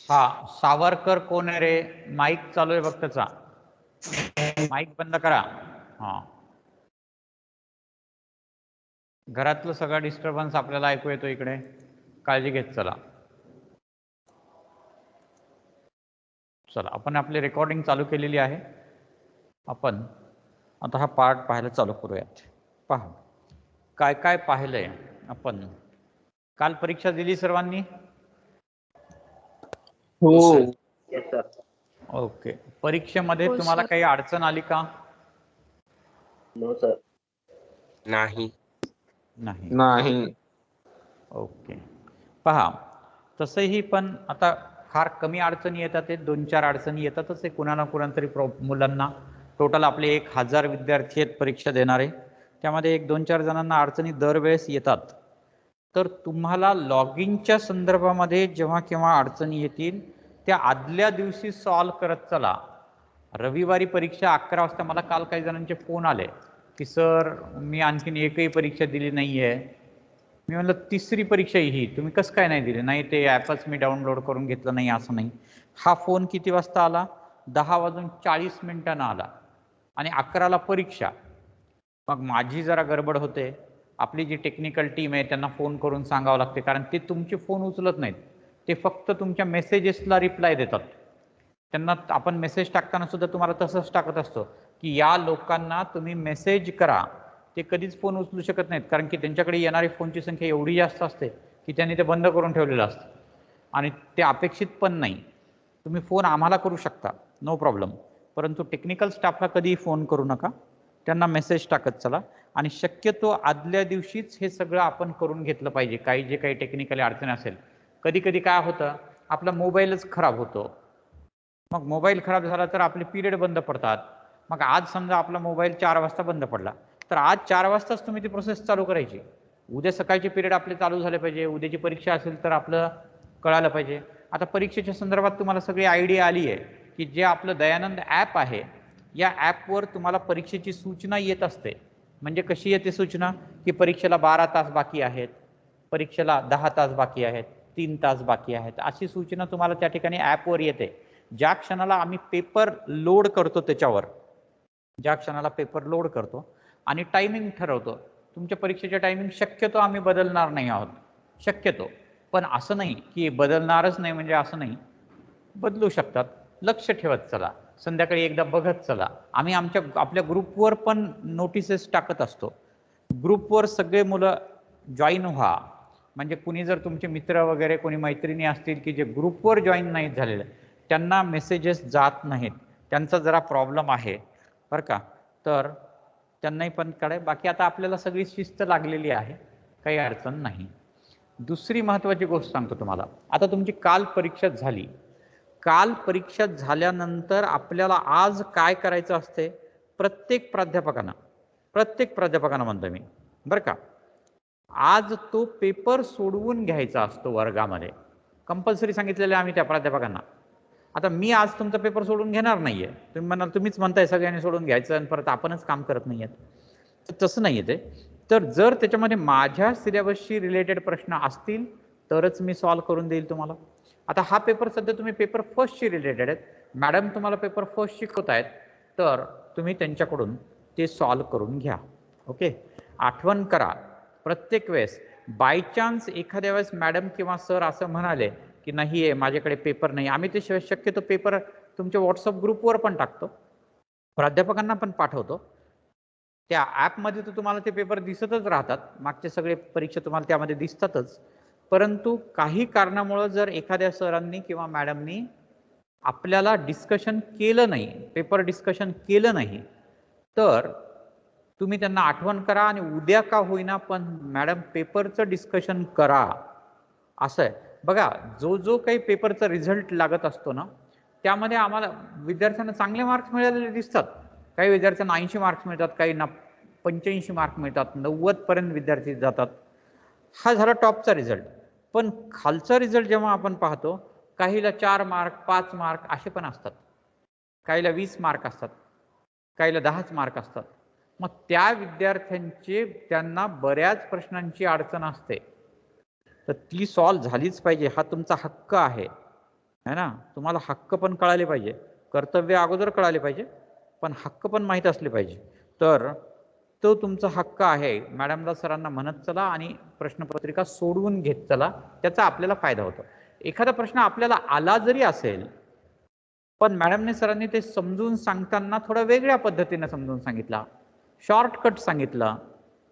हा सावरकर कोण आहे रे? माईक चालू आहे बघ त्याचा, माईक बंद करा. हा, घरातलं सगळं डिस्टर्बन्स आपल्याला ऐकू येतो इकडे, काळजी घेत चला. चला आपण आपली रेकॉर्डिंग चालू केलेली आहे. आपण आता हा पार्ट पाहायला चालू करूयात. पहा काय काय पाहिलंय आपण. काल परीक्षा दिली सर्वांनी? हो. ओके. परीक्षेमध्ये हो तुम्हाला सर. काही अडचण आली का? No sir. नाही. ओके. पहा तसंही पण आता फार कमी अडचणी येतात, ते 2-4 अडचणी येतातच आहे कुणा ना कुणातरी मुलांना. टोटल आपले 1000 विद्यार्थी आहेत परीक्षा देणारे, त्यामध्ये 1-2-4 जणांना अडचणी दरवेळेस येतात. तर तुम्हाला लॉगिंगच्या संदर्भामध्ये जेव्हा केव्हा अडचणी येतील त्या आदल्या दिवशी सॉल्व्ह करत चला. रविवारी परीक्षा 11 वाजता मला काल काही जणांचे फोन आले की सर मी आणखीन एकही परीक्षा दिली नाही आहे. मी म्हणलं तिसरी परीक्षा ही तुम्ही कसं काय नाही दिली? नाही ते ॲपच मी डाउनलोड करून घेतलं नाही असं नाही. हा फोन किती वाजता आला? 10:40 आला आणि 11ला परीक्षा. मग माझी जरा गडबड होते. आपली जी टेक्निकल टीम आहे त्यांना फोन करून सांगावं लागते, कारण ते तुमचे फोन उचलत नाहीत, ते फक्त तुमच्या मेसेजेसला रिप्लाय देतात. त्यांना आपण मेसेज टाकताना सुद्धा तुम्हाला तसंच टाकत असतो की या लोकांना तुम्ही मेसेज करा. ते कधीच फोन उचलू शकत नाहीत, कारण की त्यांच्याकडे येणारी फोनची संख्या एवढी जास्त असते की त्यांनी ते बंद करून ठेवलेलं असतं आणि ते अपेक्षित पण नाही. तुम्ही फोन आम्हाला करू शकता, नो प्रॉब्लेम, परंतु टेक्निकल स्टाफला कधीही फोन करू नका, त्यांना मेसेज टाकत चला. आणि शक्यतो आदल्या दिवशीच हे सगळं आपण करून घेतलं पाहिजे. काही जे काही टेक्निकली अडचण असेल, कधी कधी काय होतं आपला मोबाईलच खराब होतो. मग मोबाईल खराब झाला तर आपले पिरियड बंद पडतात. मग आज समजा आपला मोबाईल 4 वाजता बंद पडला, तर आज 4 वाजताच तुम्ही ती प्रोसेस चालू करायची. उद्या सकाळचे पिरियड आपले चालू झाले पाहिजे, उद्याची परीक्षा असेल तर आपलं कळालं पाहिजे. आता परीक्षेच्या संदर्भात तुम्हाला सगळी आयडिया आली आहे की जे आपलं दयानंद ॲप आहे, या ॲपवर तुम्हाला परीक्षेची सूचना येत असते. म्हणजे कशी येते सूचना की परीक्षेला 12 तास बाकी आहेत, परीक्षेला 10 तास बाकी आहेत, 3 तास बाकी आहेत, अशी सूचना तुम्हाला त्या ठिकाणी ॲपवर येते. ज्या क्षणाला आम्ही पेपर लोड करतो त्याच्यावर, ज्या क्षणाला पेपर लोड करतो आणि टायमिंग ठरवतो, तुमच्या परीक्षेचे टायमिंग शक्यतो आम्ही बदलणार नाही आहोत, शक्यतो. पण असं नाही की बदलणारच नाही म्हणजे असं नाही, बदलू शकतात. लक्ष ठेवत चला, संध्याकाळी एकदा बघत चला. आम्ही आपल्या ग्रुपवर पण नोटिसेस टाकत असतो. ग्रुपवर सगळे मुलं जॉईन व्हा. म्हणजे कुणी जर तुमचे मित्र वगैरे कोणी मैत्रिणी असतील की जे ग्रुपवर जॉईन नाहीत झालेले, त्यांना मेसेजेस जात नाहीत, त्यांचा जरा प्रॉब्लेम आहे बरं का, तर त्यांनाही पण कळेल. बाकी आता आपल्याला सगळी शिस्त लागलेली आहे, काही अडचण नाही. दुसरी महत्त्वाची गोष्ट सांगतो तुम्हाला. आता तुमची काल परीक्षा झाली, काल परीक्षा झाल्यानंतर आपल्याला आज काय करायचं असते? प्रत्येक प्राध्यापकांना म्हणतो मी बरं का, आज तो पेपर सोडवून घ्यायचा असतो वर्गामध्ये. कंपल्सरी सांगितलेलं आम्ही त्या प्राध्यापकांना. आता मी आज तुमचा पेपर सोडून घेणार नाहीये. तुम्ही म्हणाल तुम्हीच म्हणताय सगळ्यांनी सोडून घ्यायचं आणि परत आपणच काम करत नाहीये, तर तसं नाहीये ते. तर जर त्याच्यामध्ये माझ्या सिलेबसशी रिलेटेड प्रश्न असतील तरच मी सॉल्व्ह करून देईल तुम्हाला. आता हा पेपर सध्या तुम्ही पेपर फर्स्टशी रिलेटेड आहेत, मॅडम तुम्हाला पेपर फर्स्ट शिकवत आहेत, तर तुम्ही त्यांच्याकडून ते सॉल्व्ह करून घ्या. ओके. आठवण करा प्रत्येक वेळेस, बाय चान्स एखाद्या वेळेस मॅडम किंवा सर असं म्हणाले की नाही आहे माझ्याकडे पेपर नाही, आम्ही ते शक्यतो पेपर तुमच्या व्हॉट्सअप ग्रुपवर पण टाकतो, प्राध्यापकांना पण पाठवतो. त्या ॲपमध्ये तर तुम्हाला ते पेपर दिसतच राहतात, मागचे सगळे परीक्षा तुम्हाला त्यामध्ये दिसतातच. परंतु काही कारणामुळं जर एखाद्या सरांनी किंवा मॅडमनी आपल्याला डिस्कशन केलं नाही, पेपर डिस्कशन केलं नाही, तर तुम्ही त्यांना आठवण करा आणि उद्या का होईना पण मॅडम पेपरचं डिस्कशन करा. असं आहे बघा, जो काही पेपरचा रिझल्ट लागत असतो ना, त्यामध्ये आम्हाला विद्यार्थ्यांना चांगले मार्क्स मिळालेले दिसतात. काही विद्यार्थ्यांना 80 मार्क्स मिळतात, काही 85 मार्क मिळतात, 90 पर्यंत विद्यार्थी जातात. हा झाला टॉपचा रिझल्ट. पण खालचा रिझल्ट जेव्हा आपण पाहतो, काहीला 4 मार्क 5 मार्क असे पण असतात, काहीला 20 मार्क असतात, काहीला 10 मार्क असतात. मग त्या विद्यार्थ्यांचे त्यांना बऱ्याच प्रश्नांची अडचण असते. तर ती सॉल्व्ह झालीच पाहिजे. हा तुमचा हक्क आहे ना. तुम्हाला हक्क पण कळाले पाहिजे, कर्तव्य अगोदर कळाले पाहिजे, पण हक्क पण माहीत असले पाहिजे. तर तो तुमचा हक्क आहे. मॅडमला सरांना म्हणत चला आणि प्रश्नपत्रिका सोडवून घेत चला, त्याचा आपल्याला फायदा होतो. एखादा प्रश्न आपल्याला आला जरी असेल, पण मॅडमने सरांनी ते समजून सांगताना थोडा वेगळ्या पद्धतीने समजून सांगितला, शॉर्टकट सांगितला,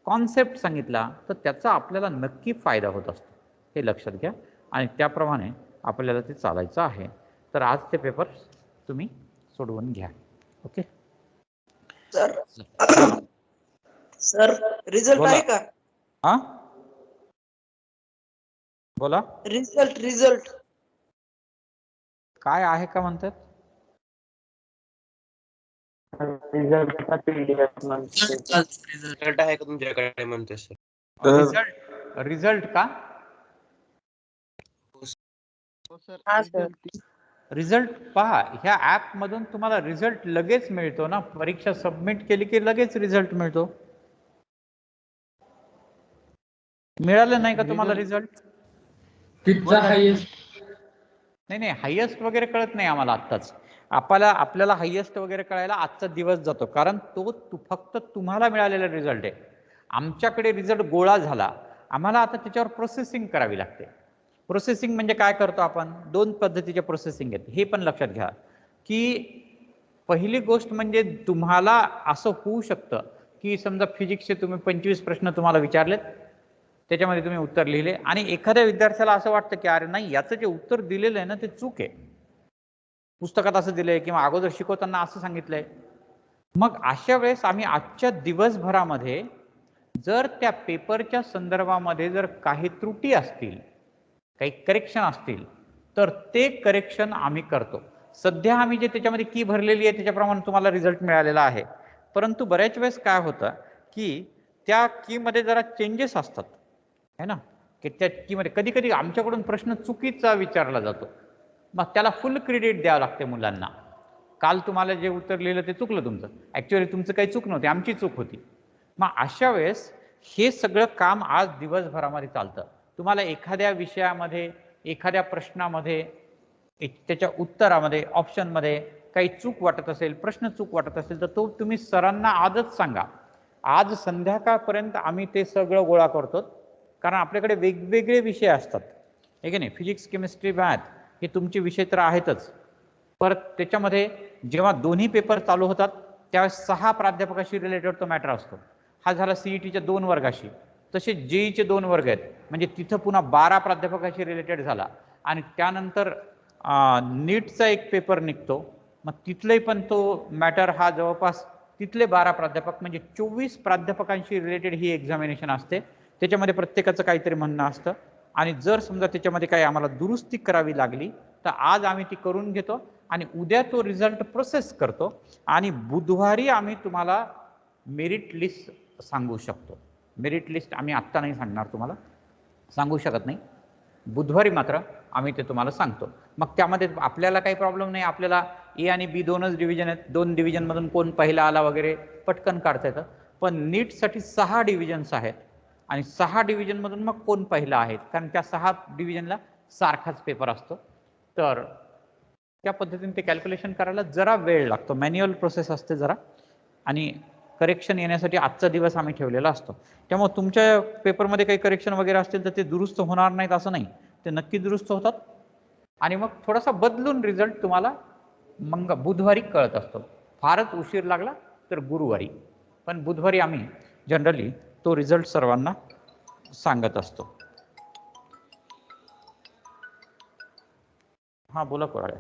कॉन्सेप्ट सांगितला, तर त्याचा आपल्याला नक्की फायदा होत असतो. हे लक्षात घ्या आणि त्याप्रमाणे आपल्याला ते चालायचं आहे. तर आज ते पेपर तुम्ही सोडवून घ्या. ओके सर सर रिझल्ट बोला. आहे का? हा बोला, रिझल्ट काय आहे का म्हणतात? रिझल्ट आहे का तुमच्याकडे म्हणते सर? रिझल्ट का? रिझल्ट पहा, ह्या ऍप मधून तुम्हाला रिझल्ट लगेच मिळतो ना. परीक्षा सबमिट केली की लगेच रिझल्ट मिळतो. मिळालं नाही का तुम्हाला रिझल्ट? नाही, हायेस्ट वगैरे कळत नाही आम्हाला आत्ताच. आपल्याला हायेस्ट वगैरे कळायला आजचा दिवस जातो, कारण तो फक्त तुम्हाला मिळालेला रिझल्ट आहे. आमच्याकडे रिझल्ट गोळा झाला, आम्हाला आता त्याच्यावर प्रोसेसिंग करावी लागते. प्रोसेसिंग म्हणजे काय करतो आपण? 2 पद्धतीचे प्रोसेसिंग आहेत. हे पण लक्षात घ्या की पहिली गोष्ट म्हणजे तुम्हाला असं होऊ शकतं की समजा फिजिक्सचे तुम्ही 25 प्रश्न तुम्हाला विचारलेत, त्याच्यामध्ये तुम्ही उत्तर लिहिले आणि एखाद्या विद्यार्थ्याला असं वाटतं की अरे नाही, याचं जे उत्तर दिलेलं आहे ना ते चूक आहे, पुस्तकात असं दिलंय किंवा अगोदर शिकवताना असं सांगितलंय. मग अशा वेळेस आम्ही आजच्या दिवसभरामध्ये जर त्या पेपरच्या संदर्भामध्ये जर काही त्रुटी असतील, काही करेक्शन असतील, तर ते करेक्शन आम्ही करतो. सध्या आम्ही जे त्याच्यामध्ये की भरलेली आहे त्याच्याप्रमाणे तुम्हाला रिझल्ट मिळालेला आहे. परंतु बऱ्याच वेळेस काय होतं की त्या की मध्ये जरा चेंजेस असतात है ना, की त्या की मध्ये कधी कधी आमच्याकडून प्रश्न चुकीचा विचारला जातो. मग त्याला फुल क्रेडिट द्यावं लागते मुलांना. काल तुम्हाला जे उत्तर लिहिलं ते चुकलं तुमचं, ॲक्च्युअली तुमचं काही चूक नव्हती, आमची चूक होती. मग अशा वेळेस हे सगळं काम आज दिवसभरामध्ये चालतं. तुम्हाला एखाद्या विषयामध्ये, एखाद्या प्रश्नामध्ये, त्याच्या उत्तरामध्ये, ऑप्शनमध्ये काही चूक वाटत असेल, प्रश्न चूक वाटत असेल, तर तो तुम्ही सरांना आजच सांगा. आज संध्याकाळपर्यंत आम्ही ते सगळं गोळा करतो, कारण आपल्याकडे वेगवेगळे विषय असतात, हे की नाही. फिजिक्स, केमिस्ट्री, मॅथ हे तुमचे विषय तर आहेतच, परत त्याच्यामध्ये जेव्हा दोन्ही पेपर चालू होतात त्यावेळेस 6 प्राध्यापकाशी रिलेटेड तो मॅटर असतो. हा झाला सीईटीच्या 2 वर्गाशी, तसे जेईचे 2 वर्ग आहेत, म्हणजे तिथं पुन्हा 12 प्राध्यापकाशी रिलेटेड झाला. आणि त्यानंतर नीटचा एक पेपर निघतो, मग तिथले पण तो मॅटर हा जवळपास तिथले 12 प्राध्यापक, म्हणजे 24 प्राध्यापकांशी रिलेटेड ही एक्झामिनेशन असते. त्याच्यामध्ये प्रत्येकाचं काहीतरी म्हणणं असतं आणि जर समजा त्याच्यामध्ये काही आम्हाला दुरुस्ती करावी लागली तर आज आम्ही ती करून घेतो आणि उद्या तो रिझल्ट प्रोसेस करतो आणि बुधवारी आम्ही तुम्हाला मेरिट लिस्ट सांगू शकतो. मेरिट लिस्ट आम्ही आत्ता नाही सांगणार, तुम्हाला सांगू शकत नाही. बुधवारी मात्र आम्ही ते तुम्हाला सांगतो. मग त्यामध्ये आपल्याला काही प्रॉब्लेम नाही, आपल्याला ए आणि बी 2च डिव्हिजन आहेत, 2 डिव्हिजनमधून कोण पहिला आला वगैरे पटकन काढता येतं. पण नीटसाठी 6 डिव्हिजन्स आहेत आणि 6 डिव्हिजनमधून मग कोण पहिला आहे, कारण त्या 6 डिव्हिजनला सारखाच पेपर असतो. तर त्या पद्धतीने ते कॅल्क्युलेशन करायला जरा वेळ लागतो, मॅन्युअल प्रोसेस असते जरा, आणि करेक्शन येण्यासाठी आजचा दिवस आम्ही ठेवलेला असतो. त्यामुळे तुमच्या पेपरमध्ये काही करेक्शन वगैरे असतील तर ते दुरुस्त होणार नाहीत असं नाही, ते नक्की दुरुस्त होतात आणि मग थोडासा बदलून रिझल्ट तुम्हाला बुधवारी कळत असतो. फारच उशीर लागला तर गुरुवारी, पण बुधवारी आम्ही जनरली तो रिझल्ट सर्वांना सांगत असतो. हां बोला कोराळे.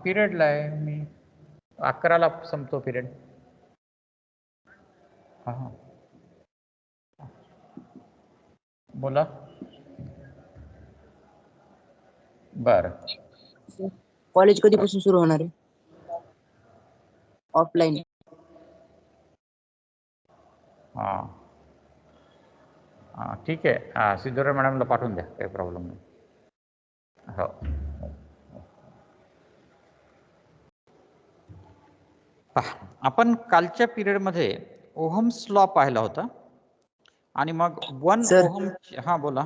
पिरियडला आहे मी, 11ला संपतो पिरियड. हां बोला. बरं, कॉलेज कधीपासून सुरू होणार आहे? ऑफलाईन? हां हां ठीक आहे, सिद्धोरा मॅडमला पाठवून द्या, काही प्रॉब्लेम नाही. हो आपण कालच्या पिरियडमध्ये ओहम्स लॉ पाहिला होता. आणि मग 1 Sir. ओहम. हा बोला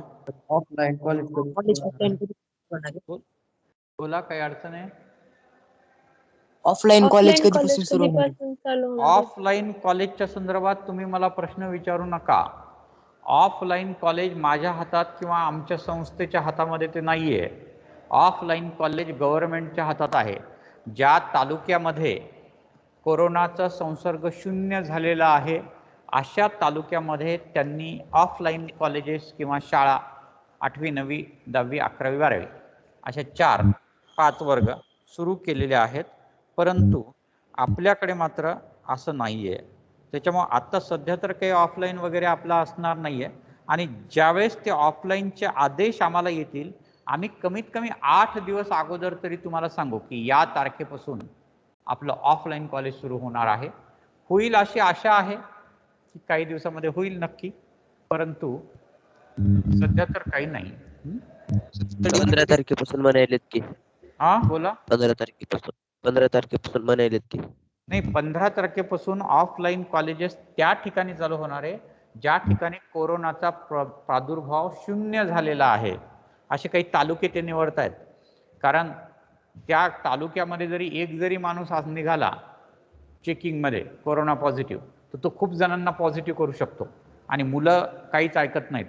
ऑफलाईन कॉलेज कॉलेज ऑफलाईन कधी सुरू होणार आहे? बोला, काही अडचण आहे? ऑफलाईन कॉलेज ऑफलाईन कधीपासून कॉलेज सुरू होणार आहे? कधीपासून चालू होणार आहे? ऑफलाईन कॉलेजच्या संदर्भात तुम्ही मला प्रश्न विचारू नका. ऑफलाईन कॉलेज माझ्या हातात किंवा आमच्या संस्थेच्या हातामध्ये ते नाही आहे. ऑफलाईन कॉलेज गव्हर्नमेंटच्या हातात आहे. ज्या तालुक्यामध्ये कोरोनाचा संसर्ग शून्य झालेला आहे अशा तालुक्यामध्ये त्यांनी ऑफलाईन कॉलेजेस किंवा शाळा 8वी 9वी 10वी 11वी 12वी अशा 4-5 वर्ग सुरू केलेले आहेत. परंतु आपल्याकडे मात्र असं नाही आहे. त्याच्यामुळे आत्ता सध्या तर काही ऑफलाईन वगैरे आपला असणार नाही आहे. आणि ज्यावेळेस ते ऑफलाईनचे आदेश आम्हाला येतील आम्ही कमीत कमी 8 दिवस अगोदर तरी तुम्हाला सांगू की या तारखेपासून आपलं ऑफलाईन कॉलेज सुरू होणार आहे. होईल अशी आशा आहे की काही दिवसामध्ये होईल नक्की, परंतु सध्या तर काही नाही. 15 तारखेपासून म्हणायलेत की. हा बोला. 15 तारखेपासून म्हणायलेत की. नाही, 15 तारखेपासून ऑफलाईन कॉलेजेस त्या ठिकाणी चालू होणार आहे ज्या ठिकाणी कोरोनाचा प्रादुर्भाव शून्य झालेला आहे. असे काही तालुके ते निवडतायत, कारण त्या तालुक्यामध्ये जरी माणूस आज निघाला चेकिंगमध्ये कोरोना पॉझिटिव्ह, तर तो खूप जणांना पॉझिटिव्ह करू शकतो. आणि मुलं काहीच ऐकत नाहीत.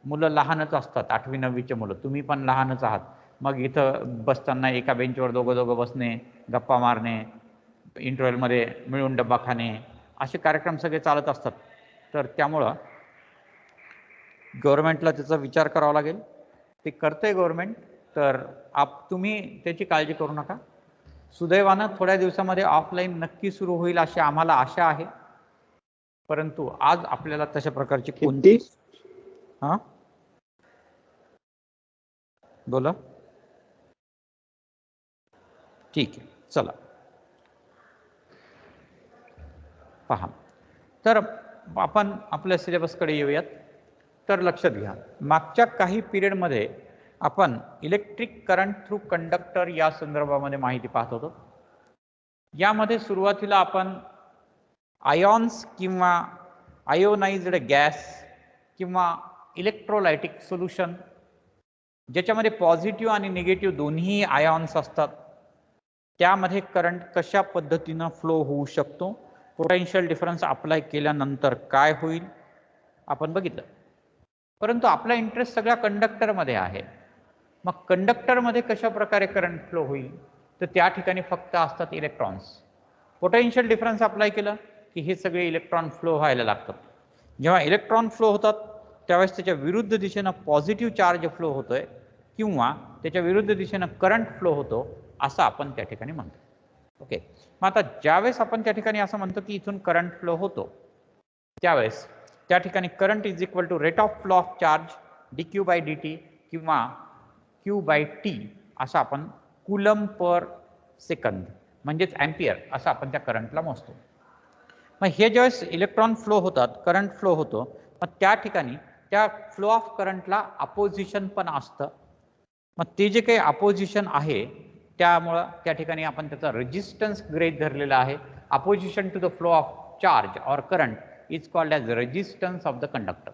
मुलं लहानच असतात, 8वी 9वीचे मुलं. तुम्ही पण लहानच आहात. मग इथं बसताना एका बेंचवर दोघं बसणे, गप्पा मारणे, इंटरव्हलमध्ये मिळून डब्बा खाणे, असे कार्यक्रम सगळे चालत असतात. तर त्यामुळं गव्हर्नमेंटला त्याचा विचार करावा लागेल. ते करतंय गव्हर्नमेंट, तर तुम्ही त्याची काळजी करू नका. सुदैवानं थोड्या दिवसामध्ये ऑफलाईन नक्की सुरू होईल अशी आम्हाला आशा आहे. परंतु आज आपल्याला तशा प्रकारची कोणती हा बोला. ठीक आहे, चला पहा. तर आपण आपल्या सिलेबसकडे येऊयात. तर लक्षात घ्या, मागच्या काही पिरियडमध्ये आपण इलेक्ट्रिक करंट थ्रू कंडक्टर या संदर्भामध्ये माहिती पाहत होतो. यामध्ये सुरुवातीला आपण आयॉन्स किंवा आयोनाइज्ड गॅस किंवा इलेक्ट्रोलायटिक सोल्युशन ज्याच्यामध्ये पॉझिटिव्ह आणि निगेटिव्ह दोन्ही आयॉन्स असतात, त्यामध्ये करंट कशा पद्धतीनं फ्लो होऊ शकतो, पोटेन्शियल डिफरन्स अप्लाय केल्यानंतर काय होईल आपण बघितलं. परंतु आपला इंटरेस्ट सगळ्या कंडक्टरमध्ये आहे. मग कंडक्टरमध्ये कशा प्रकारे करंट फ्लो होईल, तर त्या ठिकाणी फक्त असतात इलेक्ट्रॉन्स. पोटेन्शियल डिफरन्स अप्लाय केलं की हे सगळे इलेक्ट्रॉन फ्लो व्हायला लागतात. जेव्हा इलेक्ट्रॉन फ्लो होतात त्यावेळेस त्याच्या विरुद्ध दिशेनं पॉझिटिव्ह चार्ज फ्लो होतोय किंवा त्याच्या विरुद्ध दिशेनं करंट फ्लो होतो, असं आपण त्या ठिकाणी म्हणतो. ओके. मग आता ज्यावेळेस आपण त्या ठिकाणी असं म्हणतो की इथून करंट फ्लो होतो, त्यावेळेस त्या ठिकाणी current is equal to rate of flow of charge dq by dt किंवा q बाय t असं आपण कुलम पर सेकंद म्हणजेच अँपियर असं आपण त्या करंटला मोजतो. मग हे ज्यावेळेस इलेक्ट्रॉन फ्लो होतात, करंट फ्लो होतो, मग त्या ठिकाणी त्या फ्लो ऑफ करंटला अपोजिशन पण असतं. मग ते जे काही अपोजिशन आहे त्यामुळं त्या ठिकाणी आपण त्याचा रेजिस्टन्स गृहीत धरलेला आहे. Opposition to the flow of charge or current is called as resistance of the conductor.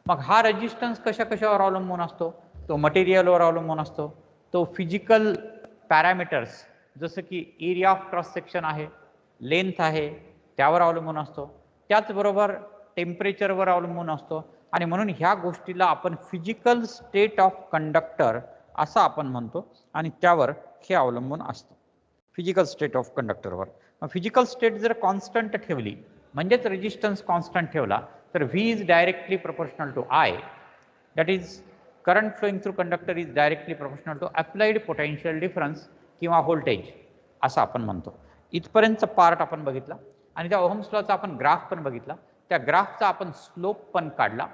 मग हा रेजिस्टन्स कशावर अवलंबून असतो? तो मटेरियलवर अवलंबून असतो, तो फिजिकल पॅरामीटर्स जसं की एरिया ऑफ क्रॉस सेक्शन आहे, लेंथ आहे, त्यावर अवलंबून असतो. त्याचबरोबर टेम्परेचरवर अवलंबून असतो. आणि म्हणून ह्या गोष्टीला आपण फिजिकल स्टेट ऑफ कंडक्टर असं आपण म्हणतो आणि त्यावर हे अवलंबून असतं, फिजिकल स्टेट ऑफ कंडक्टरवर. फिजिकल स्टेट जर कॉन्स्टंट ठेवली म्हणजेच रेजिस्टन्स कॉन्स्टंट ठेवला तर V is directly proportional to I, that is current flowing through conductor is directly proportional to applied potential difference किंवा व्होल्टेज असं आपण म्हणतो. इथपर्यंतचा पार्ट आपण बघितला आणि त्या ओहम्स लॉचा आपण ग्राफ पण बघितला. त्या ग्राफचा आपण स्लोप पण काढला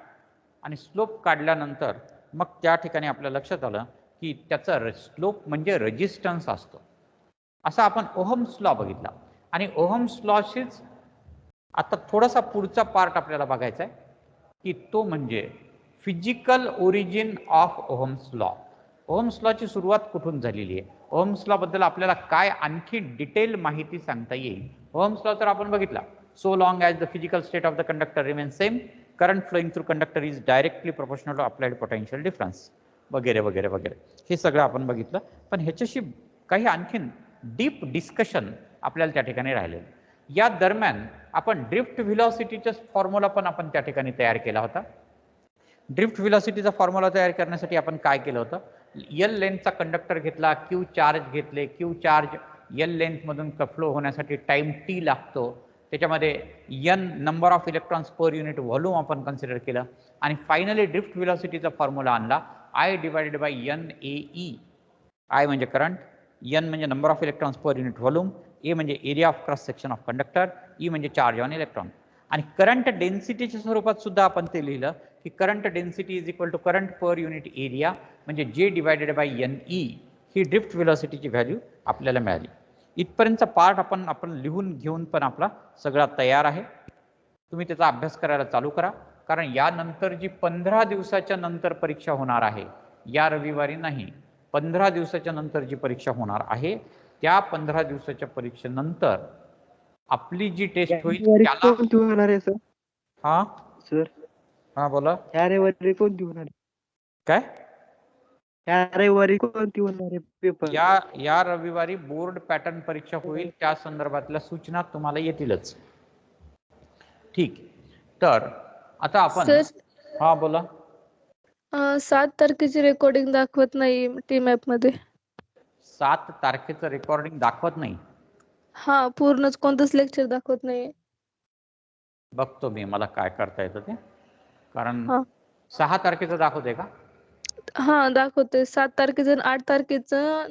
आणि स्लोप काढल्यानंतर मग त्या ठिकाणी आपल्या लक्षात आलं की त्याचा स्लोप म्हणजे रेजिस्टन्स असतो. असा आपण ओहम्स लॉ बघितला. आणि ओहम्स लॉशीच आता थोडासा पुढचा पार्ट आपल्याला बघायचा आहे की तो म्हणजे physical origin of Ohm's law. Ohm's लॉची सुरुवात कुठून झालेली आहे, ओहम्स लॉ बद्दल आपल्याला काय आणखी डिटेल माहिती सांगता येईल. ओहम्स लॉ तर आपण बघितला, so long as the physical state of the conductor remain same current flowing through conductor is directly proportional to applied potential difference वगैरे वगैरे वगैरे. हे सगळं आपण बघितलं. पण ह्याच्याशी काही आणखीन डीप डिस्कशन आपल्याला त्या ठिकाणी राहिलेलं. या दरम्यान आपण ड्रिफ्ट व्हेलॉसिटीचा फॉर्म्युला पण आपण त्या ठिकाणी तयार केला होता. ड्रिफ्ट व्हेलॉसिटीचा फॉर्म्युला तयार करण्यासाठी आपण काय केलं होतं, एल लेंथचा कंडक्टर घेतला, क्यू चार्ज घेतले, क्यू चार्ज एल लेंथमधून फ्लो होण्यासाठी टाइम टी लागतो, त्याच्यामध्ये N number of electrons per unit volume आपण कन्सिडर केलं आणि फायनली ड्रिफ्ट व्हेलॉसिटीचा फॉर्म्युला आणला I divided by N A E. I म्हणजे करंट, एन म्हणजे number of electrons per unit volume, A म्हणजे area of cross section of conductor, E म्हणजे charge on electron. आणि करंट डेन्सिटीच्या स्वरूपात सुद्धा आपण ते लिहिलं की current density is equal to current per unit area म्हणजे J divided by N E. ही ड्रिफ्ट व्हेलॉसिटीची व्हॅल्यू आपल्याला मिळाली. इथपर्यंतचा पार्ट आपण लिहून घेऊन पण आपला सगळा तयार आहे. तुम्ही त्याचा अभ्यास करायला चालू करा, कारण यानंतर जी 15 दिवसाच्या नंतर परीक्षा होणार आहे, या रविवारी नाही, 15 दिवसाच्या नंतर जी परीक्षा होणार आहे त्या 15 दिवसाच्या परीक्षेनंतर आपली जी टेस्ट होईल त्याला कोणती होणार आहे सर? हा सर हा बोला ह्या रविवारी कोणती होणार आहे? काय. ह्या रविवारी कोणती होणार आहे पेपर? या रविवारी बोर्ड पॅटर्न परीक्षा होईल, त्या संदर्भातल्या सूचना तुम्हाला येतीलच. ठीक. तर आता आपण हा बोला. 7 तारखेची रेकॉर्डिंग दाखवत नाही टी मॅप मध्ये. 7 तारखेचं रेकॉर्डिंग दाखवत नाही. हा पूर्णच कोणतंच लेक्चर दाखवत नाही. बघतो मी मला काय करता येतं ते, कारण हा 6 तारखेचं दाखवते का? हा दाखवते. 7 तारखेचं आणि 8 तारखेचं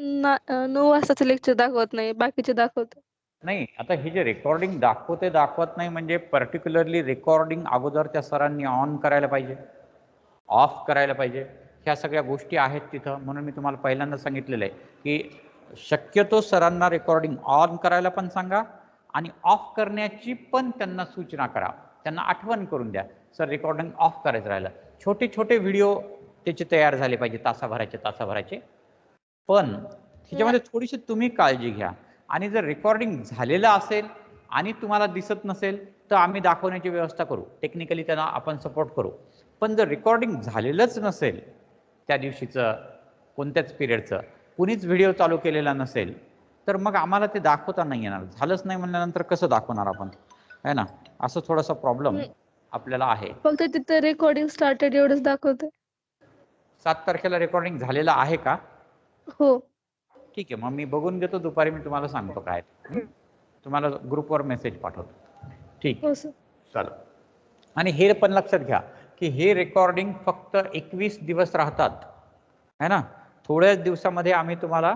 9 वाजताचं लेक्चर दाखवत नाही, बाकीचे दाखवते. नाही, आता हे जे रेकॉर्डिंग दाखवत नाही म्हणजे पर्टिक्युलरली रेकॉर्डिंग अगोदर त्या सरांनी ऑन करायला पाहिजे, ऑफ करायला पाहिजे. ह्या सगळ्या गोष्टी आहेत तिथं. म्हणून मी तुम्हाला पहिल्यांदा सांगितलेलं आहे की शक्यतो सरांना रेकॉर्डिंग ऑन करायला पण सांगा आणि ऑफ करण्याची पण त्यांना सूचना करा, त्यांना आठवण करून द्या, सर रेकॉर्डिंग ऑफ करायचं राहिलं. छोटे छोटे व्हिडिओ त्याचे तयार झाले पाहिजे, तासाभराचे. पण त्याच्यामध्ये थोडीशी तुम्ही काळजी घ्या. आणि जर रेकॉर्डिंग झालेलं असेल आणि तुम्हाला दिसत नसेल तर आम्ही दाखवण्याची व्यवस्था करू, टेक्निकली त्यांना आपण सपोर्ट करू. पण जर रेकॉर्डिंग झालेलंच नसेल त्या दिवशीचं, कोणत्याच पिरियडचं, कुणीच व्हिडिओ चालू केलेला नसेल, तर मग आम्हाला ते दाखवता नाही येणार. झालंच नाही म्हणल्यानंतर कसं दाखवणार आपण, है ना. असं थोडासा प्रॉब्लेम आपल्याला आहे. फक्त तिथे रेकॉर्डिंग स्टार्टेड एवढंच दाखवते. 7 तारखेला रेकॉर्डिंग झालेलं आहे का? हो ठीक आहे, मग मी बघून घेतो, दुपारी मी तुम्हाला सांगतो काय. तुम्हाला ग्रुपवर मेसेज पाठवतो. ठीक हो सर. चालेल. आणि हे पण लक्षात घ्या की हे रेकॉर्डिंग फक्त 21 दिवस राहतात, है ना. थोड्याच दिवसामध्ये आम्ही तुम्हाला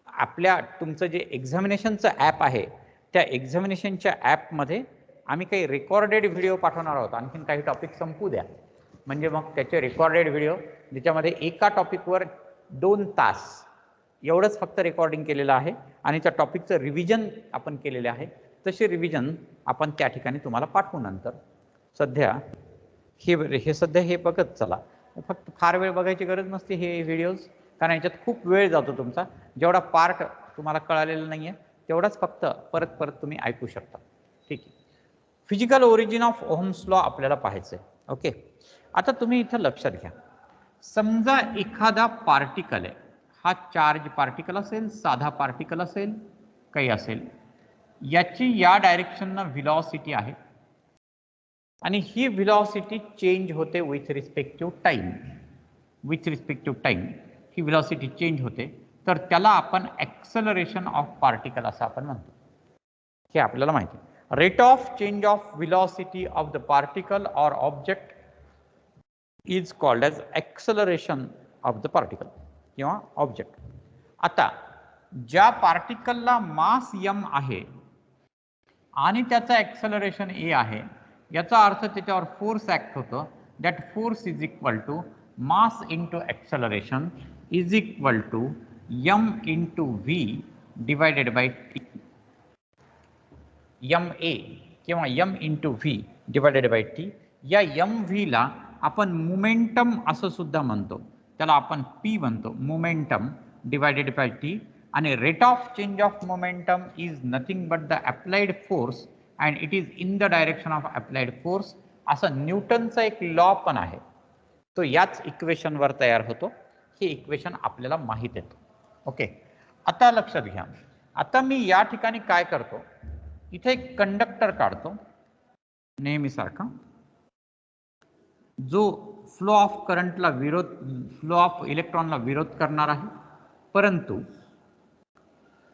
आपल्या तुमचं जे एक्झामिनेशनचं ॲप आहे त्या एक्झामिनेशनच्या ॲपमध्ये आम्ही काही रेकॉर्डेड व्हिडिओ पाठवणार आहोत. आणखीन काही टॉपिक संपू द्या, म्हणजे मग त्याचे रेकॉर्डेड व्हिडिओ ज्याच्यामध्ये एका टॉपिकवर 2 तास एवढंच फक्त रेकॉर्डिंग केलेलं आहे आणि त्या टॉपिकचं रिव्हिजन आपण केलेलं आहे. तसे रिव्हिजन आपण त्या ठिकाणी तुम्हाला पाठवू नंतर. सध्या हे बघत चला. फक्त फार वेळ बघायची गरज नसते हे व्हिडिओज, कारण याच्यात खूप वेळ जातो तुमचा. जेवढा पार्ट तुम्हाला कळालेला नाही आहे तेवढाच फक्त परत परत तुम्ही ऐकू शकता. ठीक आहे. Physical origin of Ohm's law आपल्याला पाहायचं आहे. ओके. आता तुम्ही इथं लक्षात घ्या, समजा एखादा पार्टिकल आहे, हा चार्ज पार्टिकल असेल, साधा पार्टिकल असेल, काही असेल, याची या डायरेक्शननं व्हेलॉसिटी आहे आणि ही व्हेलॉसिटी चेंज होते विथ रिस्पेक्ट टू टाइम. ही व्हेलॉसिटी चेंज होते, तर त्याला आपण ॲक्सेलरेशन ऑफ पार्टिकल असं आपण म्हणतो. हे आपल्याला माहिती आहे. Rate of change of velocity of the particle or object is called as acceleration of the particle किंवा ऑब्जेक्ट. आता ज्या पार्टिकलला मास m आहे आणि त्याचा ॲक्सेलरेशन a आहे, याचा अर्थ त्याच्यावर फोर्स ॲक्ट होतो. That force is equal to mass into acceleration is equal to m into v divided by t. ma किंवा m into v divided by t. या mv ला आपण मोमेंटम असं सुद्धा म्हणतो, त्याला आपण p म्हणतो, मोमेंटम डिवायडेड बाय t. आणि rate of change of momentum is nothing but the applied force and it is in the direction of applied force. असं न्यूटनचा एक लॉ पण आहे, तो याच इक्वेशनवर तयार होतो. हे इक्वेशन आपल्याला माहित येतं. ओके, आता लक्षात घ्या. आता मी या ठिकाणी काय करतो, इथे एक कंडक्टर काढतो नेहमीसारखा, जो फ्लो ऑफ करंटला विरोध, फ्लो ऑफ इलेक्ट्रॉनला विरोध करणार आहे, परंतु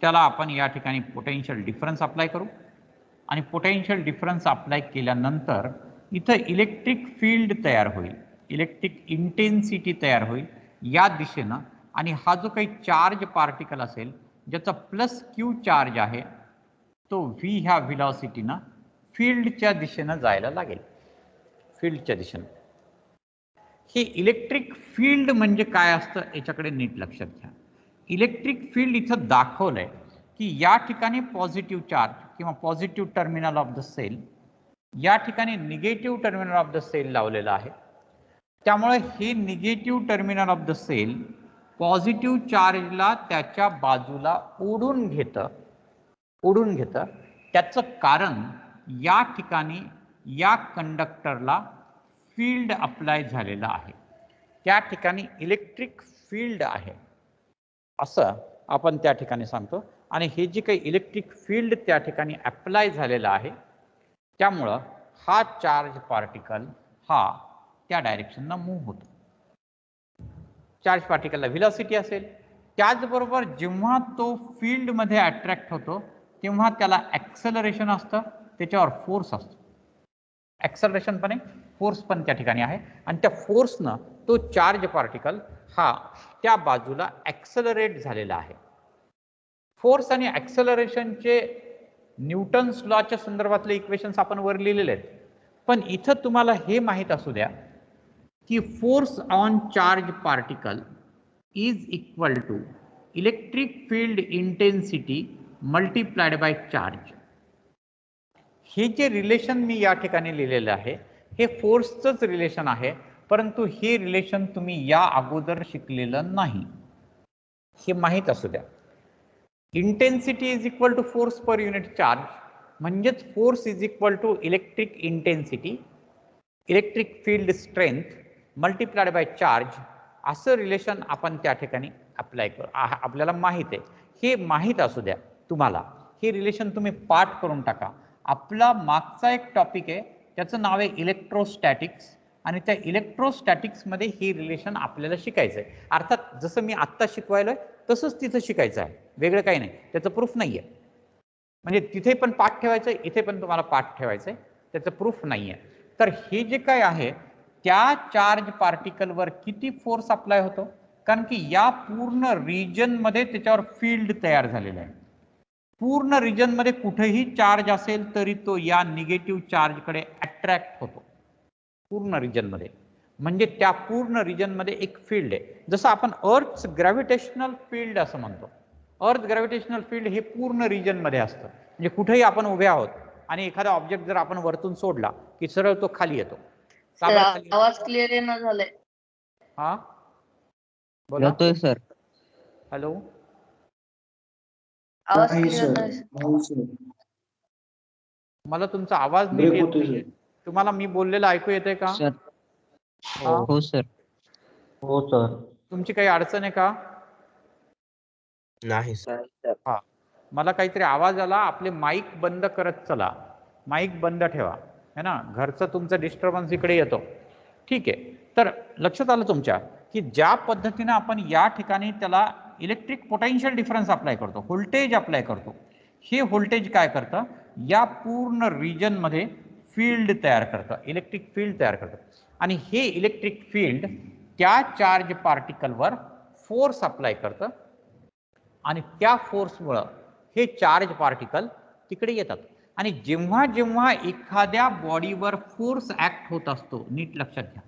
त्याला आपण या ठिकाणी पोटेन्शियल डिफरन्स अप्लाय करू. आणि पोटेन्शियल डिफरन्स अप्लाय केल्यानंतर इथं इलेक्ट्रिक फील्ड तयार होईल, इलेक्ट्रिक इंटेन्सिटी तयार होईल या दिशेनं. आणि हा जो काही चार्ज पार्टिकल असेल ज्याचा प्लस क्यू चार्ज आहे, तो व्ही ह्या व्हेलॉसिटीनं फील्डच्या दिशेनं जायला लागेल, फील्डच्या दिशेनं. हे इलेक्ट्रिक फील्ड म्हणजे काय असतं याच्याकडे नीट लक्षात घ्या. इलेक्ट्रिक फील्ड इथं दाखवलंय की या ठिकाणी पॉझिटिव्ह चार्ज किंवा positive terminal of the cell, या ठिकाणी negative terminal of the cell लावलेलं आहे. त्यामुळे हे negative terminal of the cell positive चार्जला त्याच्या बाजूला ओढून घेतं. त्याचं कारण या ठिकाणी या कंडक्टरला फील्ड अप्लाय झालेलं आहे, त्या ठिकाणी इलेक्ट्रिक फील्ड आहे असं आपण त्या ठिकाणी सांगतो. आणि हे जे काही इलेक्ट्रिक फील्ड त्या ठिकाणी अप्लाय झालेलं आहे, त्यामुळं हा चार्ज पार्टिकल हा त्या डायरेक्शनला मूव्ह होतो. चार्ज पार्टिकलला व्हेलॉसिटी असेल, त्याचबरोबर जेव्हा तो फील्डमध्ये अट्रॅक्ट होतो तेव्हा त्याला ॲक्सेलरेशन असतं, त्याच्यावर फोर्स असतो. ॲक्सेलरेशन पण आहे, फोर्स पण त्या ठिकाणी आहे. आणि त्या फोर्सनं तो चार्ज पार्टिकल हा त्या बाजूला ॲक्सेलरेट झालेला आहे. फोर्स आणि ॲक्सेलरेशनचे न्यूटन्स लॉच्या संदर्भातले इक्वेशन्स आपण वर लिहिलेले आहेत. पण इथं तुम्हाला हे माहीत असू द्या की force on charge particle is equal to electric field intensity multiplied by charge. हे जे रिलेशन मी या ठिकाणी लिहिलेलं आहे हे फोर्सचंच रिलेशन आहे, परंतु हे रिलेशन तुम्ही या अगोदर शिकलेलं नाही, हे माहीत असू द्या. Intensity is equal to force per unit charge, म्हणजेच force is equal to electric intensity, electric field strength multiplied by charge, असं रिलेशन आपण त्या ठिकाणी अप्लाय करू. आपल्याला माहीत आहे, हे माहीत असू द्या तुम्हाला. हे रिलेशन तुम्ही पाठ करून टाका. आपला मागचा एक टॉपिक आहे त्याचं नाव आहे इलेक्ट्रोस्टॅटिक्स, आणि त्या इलेक्ट्रोस्टॅटिक्समध्ये हे रिलेशन आपल्याला शिकायचं आहे. अर्थात जसं मी आत्ता शिकवायलोय तसंच तिथं शिकायचं आहे, वेगळं काही नाही. त्याचं प्रूफ नाही आहे, म्हणजे तिथे पण पाठ ठेवायचं आहे, इथे पण तुम्हाला पाठ ठेवायचं आहे, त्याचं प्रूफ नाही आहे. तर हे जे काय आहे त्या चार्ज पार्टिकलवर किती फोर्स अप्लाय होतो, कारण की या पूर्ण रिजनमध्ये त्याच्यावर फील्ड तयार झालेलं आहे. पूर्ण रिजनमध्ये कुठेही चार्ज असेल तरी तो या निगेटिव्ह चार्जकडे अट्रॅक्ट होतो पूर्ण रिजनमध्ये. म्हणजे त्या पूर्ण रिजनमध्ये एक फील्ड आहे, जसं आपण अर्थ्स ग्रॅव्हिटेशनल फील्ड असं म्हणतो. अर्थ ग्रॅव्हिटेशनल फील्ड हे पूर्ण रिजनमध्ये असतं, म्हणजे कुठेही आपण उभे आहोत आणि एखादा ऑब्जेक्ट जर आपण वरतून सोडला की सरळ तो खाली येतो. आवाज क्लिअर येणं झालाय. हा बोला. येतोय सर. हॅलो, आवाज क्लिअर नाही. मला तुमचा आवाज नीट येत नाहीये. तुम्हाला मी बोललेलं ऐकू येतंय का? सर हो सर. हो सर. तुमची काही अडचण आहे का? नाही सर. हा, मला काहीतरी आवाज आला. आपले माईक बंद करत चला, माईक बंद ठेवा, है ना. घरचं तुमचं डिस्टर्बन्स इकडे येतो. ठीक आहे, तर लक्षात आलं तुमच्या की ज्या पद्धतीने आपण या ठिकाणी त्याला इलेक्ट्रिक पोटेन्शियल डिफरन्स अप्लाय करतो, व्होल्टेज अप्लाय करतो, हे व्होल्टेज काय करतं, या पूर्ण रिजनमध्ये फील्ड तयार करतं, इलेक्ट्रिक फील्ड तयार करतं. आणि हे इलेक्ट्रिक फील्ड त्या चार्ज पार्टिकलवर फोर्स अप्लाय करतं, आणि त्या फोर्समुळं हे चार्ज पार्टिकल तिकडे येतात. आणि जेव्हा जेव्हा एखाद्या बॉडीवर फोर्स ऍक्ट होत असतो, नीट लक्षात घ्या,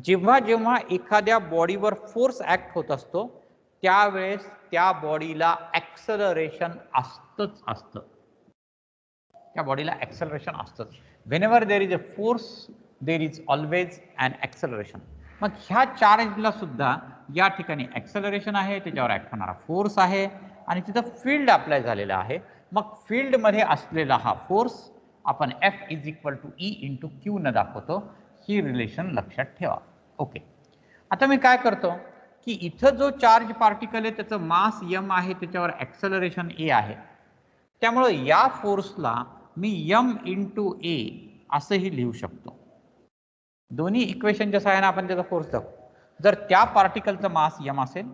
जेव्हा जेव्हा एखाद्या बॉडीवर फोर्स ऍक्ट होत असतो त्यावेळेस त्या बॉडीला ॲक्सेलरेशन असतं, त्या बॉडीला ॲक्सेलरेशन असतंच. Whenever there is a force there is always an acceleration. मग ह्या चार्जला सुद्धा या ठिकाणी ॲक्सेलरेशन आहे, त्याच्यावर ॲक्ट होणारा फोर्स आहे, आणि तिथं फील्ड अप्लाय झालेला आहे. मग फील्डमध्ये असलेला हा फोर्स आपण F is equal to E into Q न दाखवतो. ही रिलेशन लक्षात ठेवा. ओके, आता मी काय करतो की इथं जो चार्ज पार्टिकल आहे त्याचं मास m आहे, त्याच्यावर ॲक्सेलरेशन a आहे. त्यामुळे या फोर्सला मी m इंटू a असंही लिहू शकतो. दोन्ही इक्वेशनच्या सहाय्याने आपण त्याचा फोर्स दाखवू. जर त्या पार्टिकलचं मास m असेल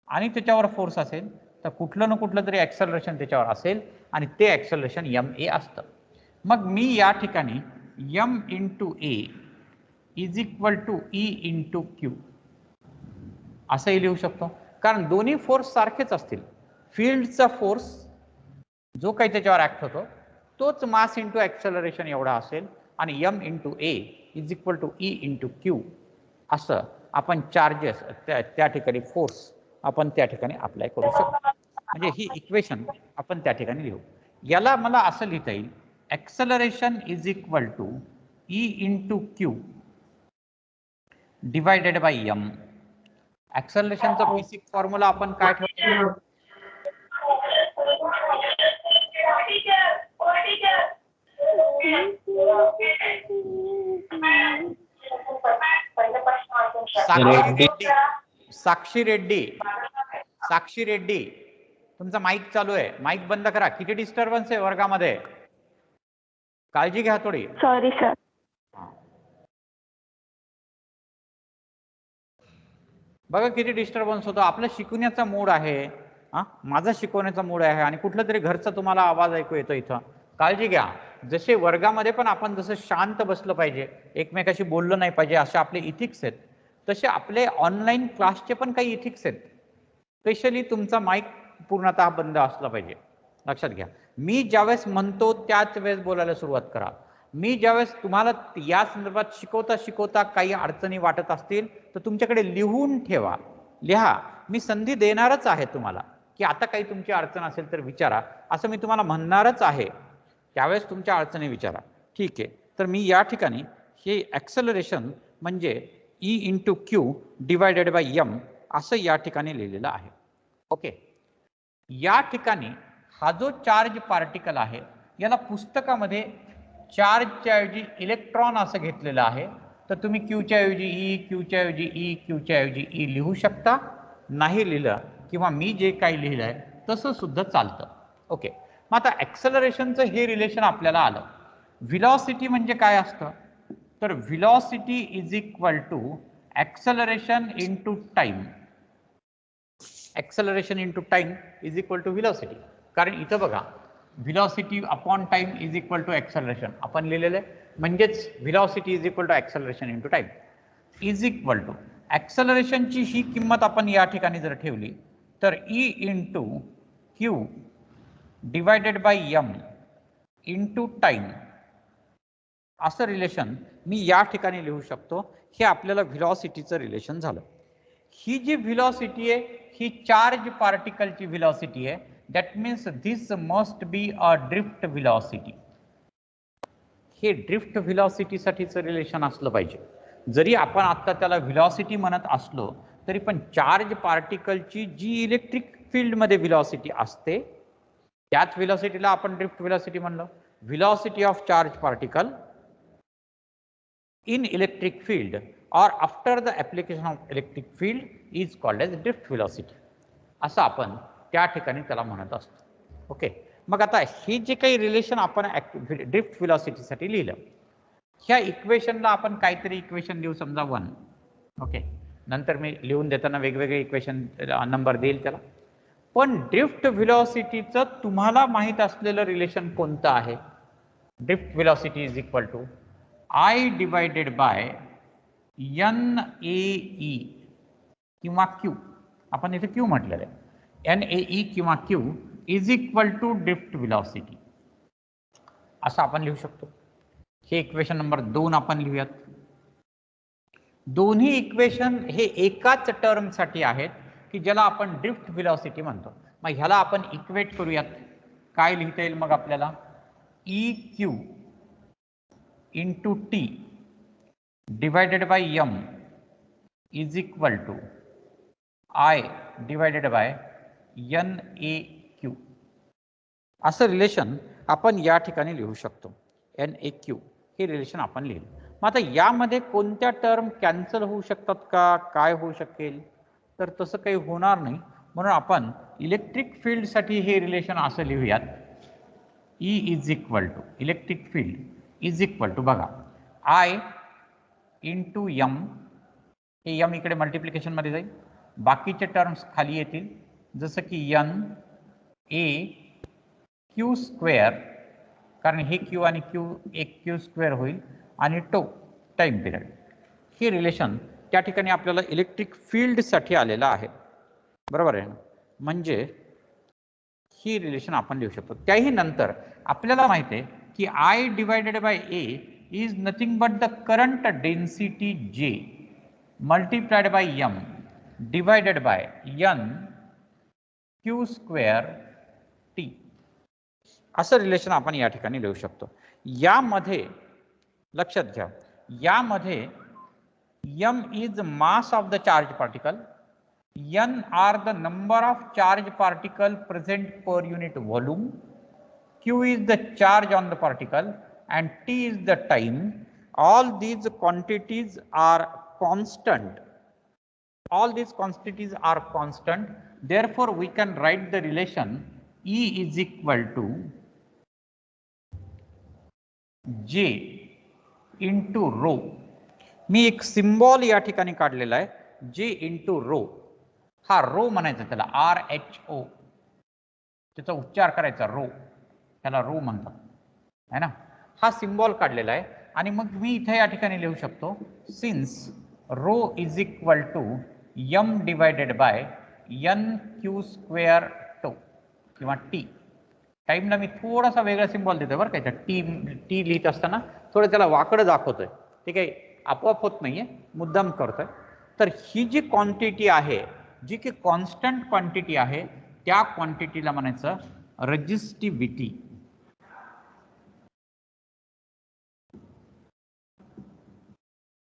आणि त्याच्यावर फोर्स असेल तर कुठलं ना कुठलं तरी ॲक्सेलरेशन त्याच्यावर असेल आणि ते ॲक्सेलरेशन ma असतं. मग मी या ठिकाणी m into a is equal to E into Q असंही लिहू शकतो, कारण दोन्ही फोर्स सारखेच असतील. फील्डचा फोर्स जो काही त्याच्यावर ऍक्ट होतो तोच मास इंटू ॲक्सेलरेशन एवढा असेल आणि m into a is equal to E into Q असं आपण चार्जेस त्या ठिकाणी फोर्स आपण त्या ठिकाणी अप्लाय करू शकतो. म्हणजे ही इक्वेशन आपण त्या ठिकाणी लिहू. याला मला असं लिहिता येईल, acceleration is equal to E into Q divided by m. ॲक्सेलरेशनचा बेसिक फॉर्म्युला आपण काय ठेवतो? साक्षी रेड्डी तुमचा माईक चालू आहे, माईक बंद करा. किती डिस्टर्बन्स आहे वर्गामध्ये, काळजी घ्या थोडी. Sorry sir. बघा किती डिस्टर्बन्स होतो. आपला शिकवण्याचा मूड आहे, माझा शिकवण्याचा मूड आहे आणि कुठलं तरी घरचा तुम्हाला आवाज ऐकू येतो इथं. काळजी घ्या. जसे वर्गामध्ये पण आपण जसं शांत बसलं पाहिजे, एकमेकाशी बोललं नाही पाहिजे, असे आपले इथिक्स आहेत, तसे आपले ऑनलाईन क्लासचे पण काही इथिक्स आहेत. स्पेशली तुमचा माईक पूर्णतः बंद असला पाहिजे. लक्षात घ्या, मी ज्यावेळेस म्हणतो त्याच वेळेस बोलायला सुरुवात करा. मी ज्यावेळेस तुम्हाला या संदर्भात शिकवता काही अडचणी वाटत असतील तर तुमच्याकडे लिहून ठेवा, लिहा. मी संधी देणारच आहे तुम्हाला की आता काही तुमची अडचण असेल तर विचारा, असं मी तुम्हाला म्हणणारच आहे. त्यावेळेस तुमच्या अडचणी विचारा. ठीक आहे, तर मी या ठिकाणी हे ॲक्सेलरेशन म्हणजे E into Q divided by m असं या ठिकाणी लिहिलेलं आहे. ओके, या ठिकाणी हा जो चार्ज पार्टिकल आहे याला पुस्तकामध्ये चार्जच्या ऐवजी इलेक्ट्रॉन असं घेतलेलं आहे. तर तुम्ही क्यूच्या ऐवजी ई, क्यूच्या ऐवजी ई, क्यूच्या ऐवजी ई लिहू शकता. नाही लिहिलं किंवा मी जे काही लिहिलं आहे तसं सुद्धा चालतं. ओके, मग आता ॲक्सेलरेशनचं हे रिलेशन आपल्याला आलं. व्हिलॉसिटी म्हणजे काय असतं, तर velocity is equal to acceleration into time. Acceleration into time is equal to velocity. कारण इथं बघा, velocity upon time is equal to acceleration आपण लिहिलेलं आहे. म्हणजेच velocity is equal to acceleration into time is equal to ॲक्सेलरेशनची ही किंमत आपण या ठिकाणी जर ठेवली तर E into Q divided by m into time असं रिलेशन मी या ठिकाणी लिहू शकतो. हे आपल्याला व्हिलॉसिटीचं रिलेशन झालं. ही जी व्हिलॉसिटी आहे ही चार्ज पार्टिकलची व्हिलॉसिटी आहे. That means this must be a drift velocity. हे ड्रिफ्ट व्हिलॉसिटीसाठीचं रिलेशन असलं पाहिजे. जरी आपण आता त्याला व्हिलॉसिटी म्हणत असलो तरी पण चार्ज पार्टिकलची जी इलेक्ट्रिक फील्डमध्ये व्हिलॉसिटी असते त्याच व्हिलॉसिटीला आपण ड्रिफ्ट व्हिलॉसिटी म्हणलं. Velocity of charge particle in electric field or after the application of electric field is called as drift velocity असं आपण त्या ठिकाणी त्याला म्हणत असतो. ओके, मग आता हे जे काही रिलेशन आपण ड्रिफ्ट व्हेलॉसिटीसाठी लिहिलं, ह्या इक्वेशनला आपण काहीतरी इक्वेशन लिहू, समजा 1. ओके, नंतर मी लिहून देताना वेगवेगळे इक्वेशन नंबर देईल त्याला. पण ड्रिफ्ट व्हेलॉसिटीचं तुम्हाला माहित असलेलं रिलेशन कोणतं आहे? Drift velocity is equal to I divided by NAE किंवा Q. आपण इथे Q म्हटलेलं आहे. NAE किंवा Q is equal to drift velocity असं आपण लिहू शकतो. हे इक्वेशन नंबर 2 आपण लिहूयात. दोन्ही इक्वेशन हे एकाच टर्मसाठी आहेत की ज्याला आपण ड्रिफ्ट व्हेलॉसिटी म्हणतो. मग ह्याला आपण इक्वेट करूयात. काय लिहिता येईल मग आपल्याला? EQ into T divided by m is equal to I divided by NAQ असं रिलेशन आपण या ठिकाणी लिहू शकतो. NAQ हे रिलेशन आपण लिहिलं. मग आता यामध्ये कोणत्या टर्म कॅन्सल होऊ शकतात का, काय होऊ शकेल, तर तसं काही होणार नाही. म्हणून आपण इलेक्ट्रिक फील्डसाठी हे रिलेशन असं लिहूयात, E is equal to electric field is equal to बघा I इंटू M, हे M इकडे मल्टिप्लिकेशनमध्ये जाईल, बाकीचे टर्म्स खाली येतील जसं की N A Q स्क्वेअर, कारण हे Q आणि Q एक Q स्क्वेअर होईल, आणि टो टाइम पिरियड. हे रिलेशन त्या ठिकाणी आपल्याला इलेक्ट्रिक फील्डसाठी आलेलं आहे, बरोबर आहे ना. म्हणजे ही रिलेशन आपण लिहू शकतो. त्याही नंतर आपल्याला माहिती आहे की I divided bye A is nothing but the current density J multiplied by M divided bye N Q square T. असं रिलेशन आपण या ठिकाणी लिहू शकतो. यामध्ये लक्षात घ्या, यामध्ये M is mass of the charge particle, N are the number of charge particle present per unit volume, Q is the charge on the particle, and T is the time. All these quantities are constant. All these quantities are constant. Therefore, we can write the relation E is equal to J into rho. मी एक symbol या ठिकाणी काढलेला आहे, J into rho. हा row म्हणायचा त्याला, RHO, त्याचा उच्चार करायचा रो, त्याला रो म्हणतात है ना. हा सिम्बॉल काढलेला आहे आणि मग मी इथे या ठिकाणी लिहू शकतो since rho is equal to M divided by NQ square tau किंवा T. टाईमला मी थोडासा वेगळा सिम्बॉल देतोय बरं का, टी लिहित असताना थोडं त्याला वाकडं दाखवतोय, ते काही आपोआप होत नाहीये, मुद्दाम करतोय. तर ही जी क्वांटिटी आहे, जी की कॉन्स्टंट क्वांटिटी आहे, त्या क्वांटिटीला म्हणायचं रेजिस्टिव्हिटी.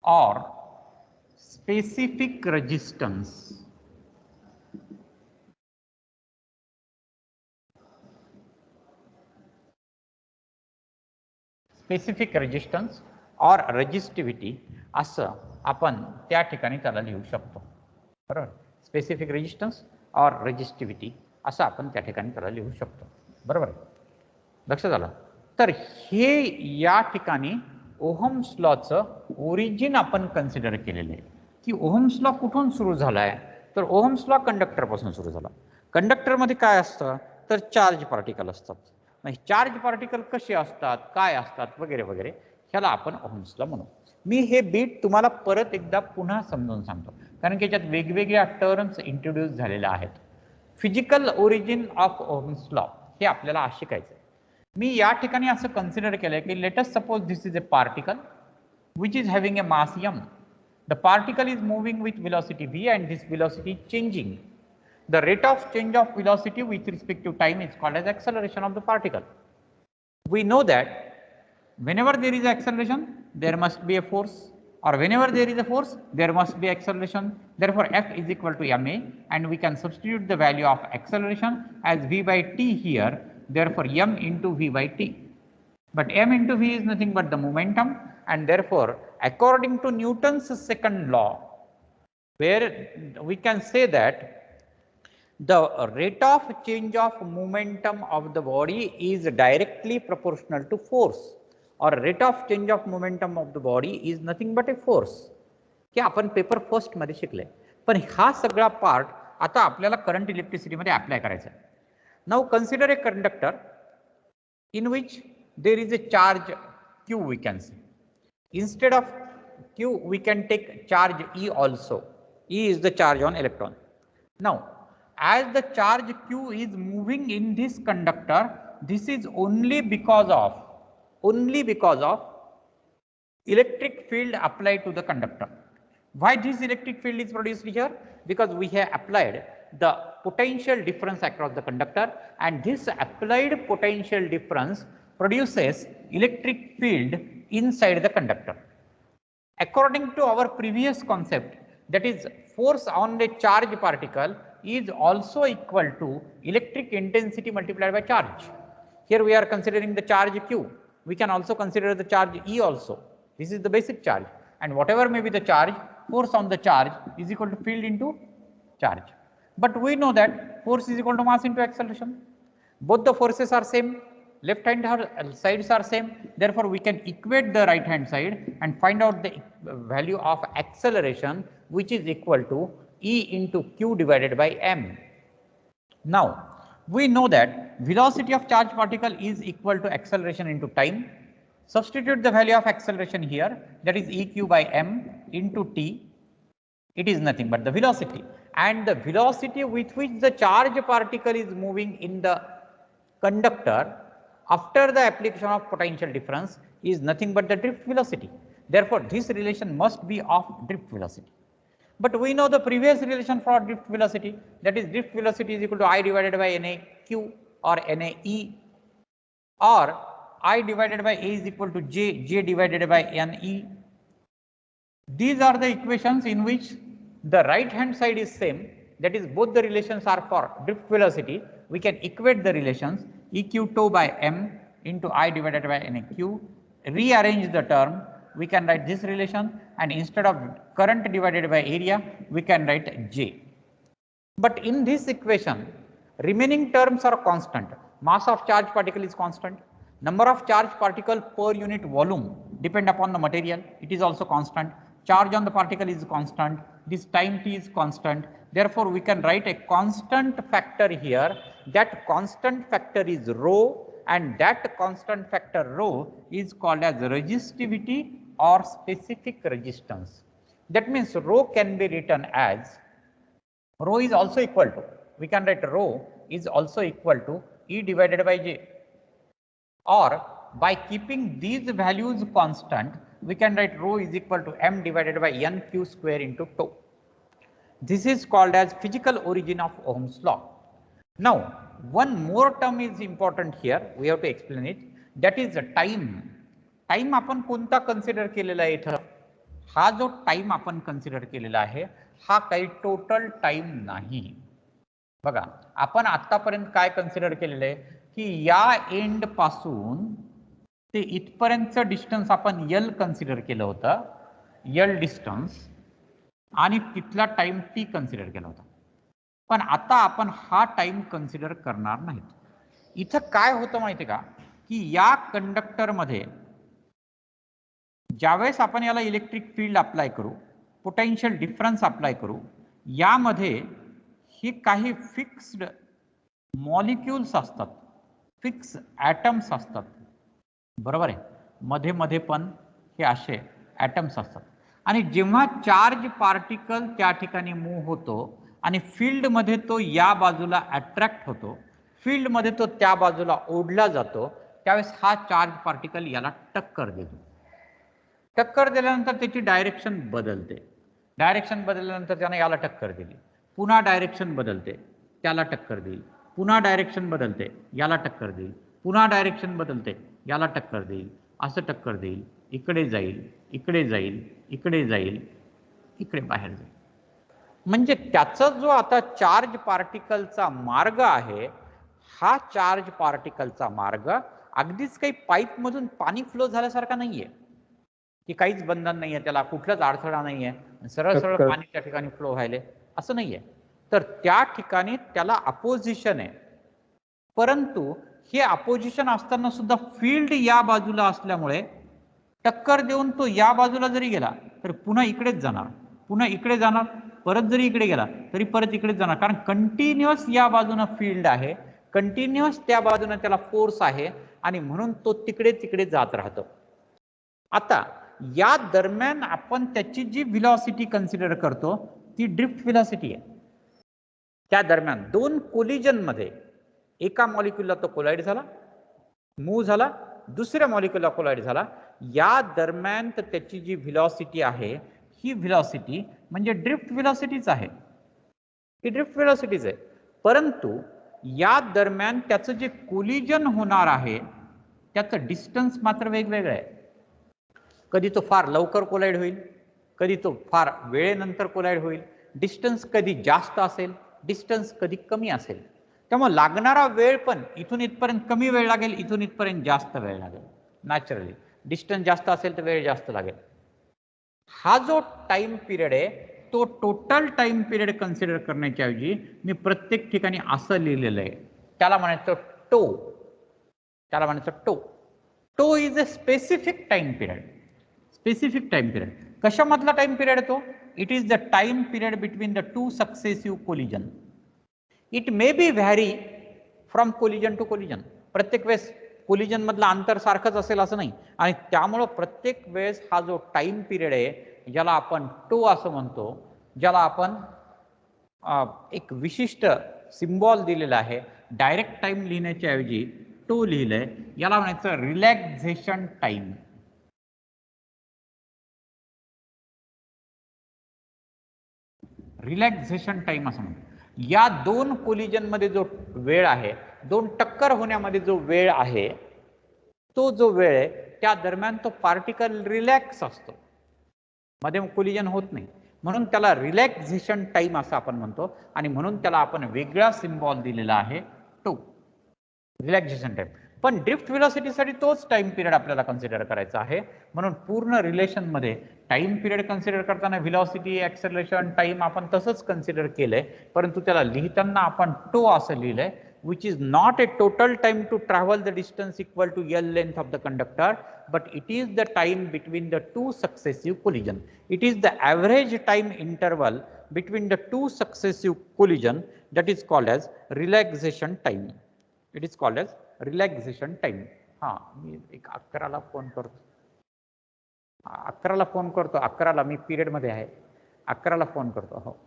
और स्पेसिफिक रेजिस्टन्स. स्पेसिफिक रेजिस्टन्स और रेजिस्टिव्हिटी असं आपण त्या ठिकाणी त्याला लिहू शकतो, बरोबर. स्पेसिफिक रेजिस्टन्स और रेजिस्टिव्हिटी असं आपण त्या ठिकाणी त्याला लिहू शकतो, बरोबर. लक्षात आलं. तर हे या ठिकाणी ओहम्स लॉचं ओरिजिन आपण कन्सिडर केलेलं आहे की ओहम्स लॉ कुठून सुरू झाला आहे, तर ओहम्स लॉ कंडक्टरपासून सुरू झाला. कंडक्टरमध्ये काय असतं, तर चार्ज पार्टिकल असतात. मग चार्ज पार्टिकल कसे असतात, काय असतात वगैरे वगैरे, ह्याला आपण ओहम्स लॉ म्हणू. मी हे बीट तुम्हाला परत एकदा पुन्हा समजावून सांगतो, कारण की याच्यात वेगवेगळ्या टर्म्स इंट्रोड्यूस झालेल्या आहेत. Physical origin of Ohm's law हे आपल्याला आज शिकायचं. मी या ठिकाणी असं कन्सिडर केलंय की let us suppose this is a particle which is having a mass m. The particle is moving with velocity v and this velocity is changing. The rate of change of velocity with respect to time is called as acceleration of the particle. We know that whenever there is acceleration, there must be a force, or whenever there is a force, there must be acceleration. Therefore, F is equal to ma, and we can substitute the value of acceleration as v by t here. Therefore, m into v by t. But m into v is nothing but the momentum, and therefore, according to Newton's second law, where we can say that the rate of change of momentum of the body is directly proportional to force, or rate of change of momentum of the body is nothing but a force. हे आपण paper first मध्ये शिकले, पण हा सगळा part आता आपल्याला current electricity मध्ये अप्लाय करायचा आहे. Now consider a conductor in which there is a charge q, we can say. Instead of q, we can take charge E also. E is the charge on electron. Now, as the charge q is moving in this conductor, this is only because of electric field applied to the conductor. Why this electric field is produced here? Because we have applied the potential difference across the conductor, and this applied potential difference produces electric field inside the conductor. According to our previous concept, that is force on a charge particle is also equal to electric intensity multiplied by charge. Here we are considering the charge q. We can also consider the charge E also. This is the basic charge, and whatever may be the charge, force on the charge is equal to field into charge. But we know that force is equal to mass into acceleration. Both the forces are same, left hand sides are same, therefore we can equate the right hand side and find out the value of acceleration, which is equal to E into Q divided by M. Now we know that velocity of charge particle is equal to acceleration into time. Substitute the value of acceleration here, that is EQ by M into T. It is nothing but the velocity, and the velocity with which the charge particle is moving in the conductor after the application of potential difference is nothing but the drift velocity. Therefore, this relation must be of drift velocity. But we know the previous relation for drift velocity, that is drift velocity is equal to I divided by NAQ or NAE, or I divided by A is equal to J divided by NE. These are the equations in which the right hand side is same, that is both the relations are for drift velocity. We can equate the relations EQ tau by M into I divided by NAQ, rearrange the term, we can write this relation, and instead of current divided by area, we can write J. But in this equation, remaining terms are constant. Mass of charge particle is constant. Number of charge particle per unit volume depend upon the material, it is also constant. Charge on the particle is constant. This time t is constant. Therefore, we can write a constant factor here. That constant factor is rho, and that constant factor rho is called as resistivity or specific resistance. That means rho can be written as, rho is also equal to, we can write rho is also equal to E divided by J, or by keeping these values constant, we can write rho is equal to M divided by NQ square into tau. This is called as physical origin of Ohm's law. Now, one more term is important here, we have to explain it, that is time. Time आपण कोणता consider केलेला आहे इथं, हा जो time आपण consider केलेला आहे हा काही टोटल टाइम नाही. बघा आपण आतापर्यंत काय कन्सिडर केलेलं आहे की या एंड पासून ते इथपर्यंतचं डिस्टन्स आपण L कन्सिडर केलं होतं, L डिस्टन्स, आणि तिथला टाइम T कन्सिडर केला होता. पण आता आपण हा टाइम कन्सिडर करणार नाहीत. इथं काय होतं माहिती का की या कंडक्टर मध्ये ज्यावेळेस आपण याला इलेक्ट्रिक फील्ड अप्लाय करू, पोटेन्शियल डिफरन्स अप्लाय करू, यामध्ये ही काही फिक्स्ड मॉलिक्युल्स असतात, फिक्स ॲटम्स असतात, बरोबर आहे, मध्ये मध्ये पण हे असे ॲटम्स असतात. आणि जेव्हा चार्ज पार्टिकल त्या ठिकाणी मूव्ह होतो आणि फील्डमध्ये तो या बाजूला अट्रॅक्ट होतो, फील्डमध्ये तो त्या बाजूला ओढला जातो, त्यावेळेस हा चार्ज पार्टिकल याला टक्कर देतो. टक्कर दिल्यानंतर त्याची डायरेक्शन बदलते, डायरेक्शन बदलल्यानंतर त्याने याला टक्कर दिली, पुन्हा डायरेक्शन बदलते, त्याला टक्कर देईल, पुन्हा डायरेक्शन बदलते, याला टक्कर देईल, पुन्हा डायरेक्शन बदलते, याला टक्कर देईल, असं टक्कर देईल, इकडे जाईल, इकडे जाईल, इकडे जाईल, इकडे बाहेर जाईल. म्हणजे त्याचा जो आता चार्ज पार्टिकलचा मार्ग आहे, हा चार्ज पार्टिकलचा मार्ग अगदीच काही पाईप मधून पाणी फ्लो झाल्यासारखा नाहीये की काहीच बंधन नाहीये, त्याला कुठलाच अडथळा नाहीये, सरळ सरळ पाणी त्या ठिकाणी फ्लो व्हायले, असं नाहीये. तर त्या ठिकाणी त्याला अपोजिशन आहे, परंतु हे अपोजिशन असताना सुद्धा फील्ड या बाजूला असल्यामुळे टक्कर देऊन तो या बाजूला जरी गेला तर पुन्हा इकडेच जाणार, पुन्हा इकडे जाणार, परत जरी इकडे गेला तरी परत इकडेच जाणार, कारण कंटिन्युअस या बाजूने फील्ड आहे, कंटिन्युअस त्या बाजूने त्याला फोर्स आहे, आणि म्हणून तो तिकडे तिकडे जात राहतो. आता या दरम्यान आपण त्याची जी व्हेलॉसिटी कन्सिडर करतो ती ड्रिफ्ट व्हेलॉसिटी आहे. त्या दरम्यान दोन कोलिजन मध्ये एका मॉलिक्युलला तो कोलाइड झाला, मूव्ह झाला, दुसऱ्या मॉलिक्युलला कोलाइड झाला, या दरम्यान त्याची जी व्हेलॉसिटी आहे ही व्हेलॉसिटी म्हणजे ड्रिफ्ट व्हेलॉसिटीच आहे, ही ड्रिफ्ट व्हेलॉसिटीच आहे. परंतु या दरम्यान त्याचं जे कोलिजन होणार आहे त्याचं डिस्टन्स मात्र वेगवेगळं आहे. कधी तो फार लवकर कोलाइड होईल, कधी तो फार वेळेनंतर कोलाइड होईल, डिस्टन्स कधी जास्त असेल, डिस्टन्स कधी कमी असेल. त्यामुळे लागणारा वेळ पण इथून इथपर्यंत कमी वेळ लागेल, इथून इथपर्यंत जास्त वेळ लागेल. नॅचरली डिस्टन्स जास्त असेल तर वेळ जास्त लागेल. हा जो टाइम पिरियड आहे तो टोटल टाइम पिरियड कन्सिडर करण्याच्या ऐवजी मी प्रत्येक ठिकाणी असं लिहिलेलं आहे, त्याला म्हणायचं टो. त्याला म्हणायचं tau. Tau is a specific time period. Specific time period कशामधला टाइम पिरियड आहे तो? It is the time period between the two successive collision. It may be vary from collision to collision. प्रत्येक वेळेस collision मधलं अंतर सारखंच असेल असं नाही, आणि त्यामुळं प्रत्येक वेळेस हा जो टाइम पिरियड आहे ज्याला आपण टो असं म्हणतो, ज्याला आपण एक विशिष्ट सिम्बॉल दिलेला आहे, डायरेक्ट टाइम लिहिण्याच्या ऐवजी टो लिहिलंय, याला म्हणायचं रिलॅक्झेशन टाइम. रिलॅक्झेशन टाइम असं म्हणतो. या दोन कोलिजन मध्ये जो वेळ आहे, दोन टक्कर होण्यामध्ये जो वेळ आहे, तो जो वेळ आहे त्या दरम्यान तो पार्टिकल रिलॅक्स असतो, मध्ये कोलिजन होत नाही, म्हणून त्याला रिलॅक्झेशन टाइम असं आपण म्हणतो. आणि म्हणून त्याला आपण वेगळा सिम्बॉल दिलेला आहे टो, रिलॅक्झेशन टाइम. पण ड्रिफ्ट व्हेलॉसिटीसाठी तोच टाइम पिरियड आपल्याला कन्सिडर करायचा आहे. म्हणून पूर्ण रिलेशन मध्ये टाइम पिरियड कन्सिडर करताना व्हेलॉसिटी, ऍक्सेलरेशन, टाइम आपण तसंच कन्सिडर केलंय, परंतु त्याला लिहिताना आपण टो असं लिहिलंय, which is not a total time to travel the distance equal to L length of the conductor, but it is the time between the two successive collision. It is the average time interval between the two successive collision that is called as relaxation time. It is called as relaxation time. हाँ, मी एक 11ला phone करतो. 11ला phone करतो. 11ला मी period मध्ये आहे. 11ला phone करतो. हो,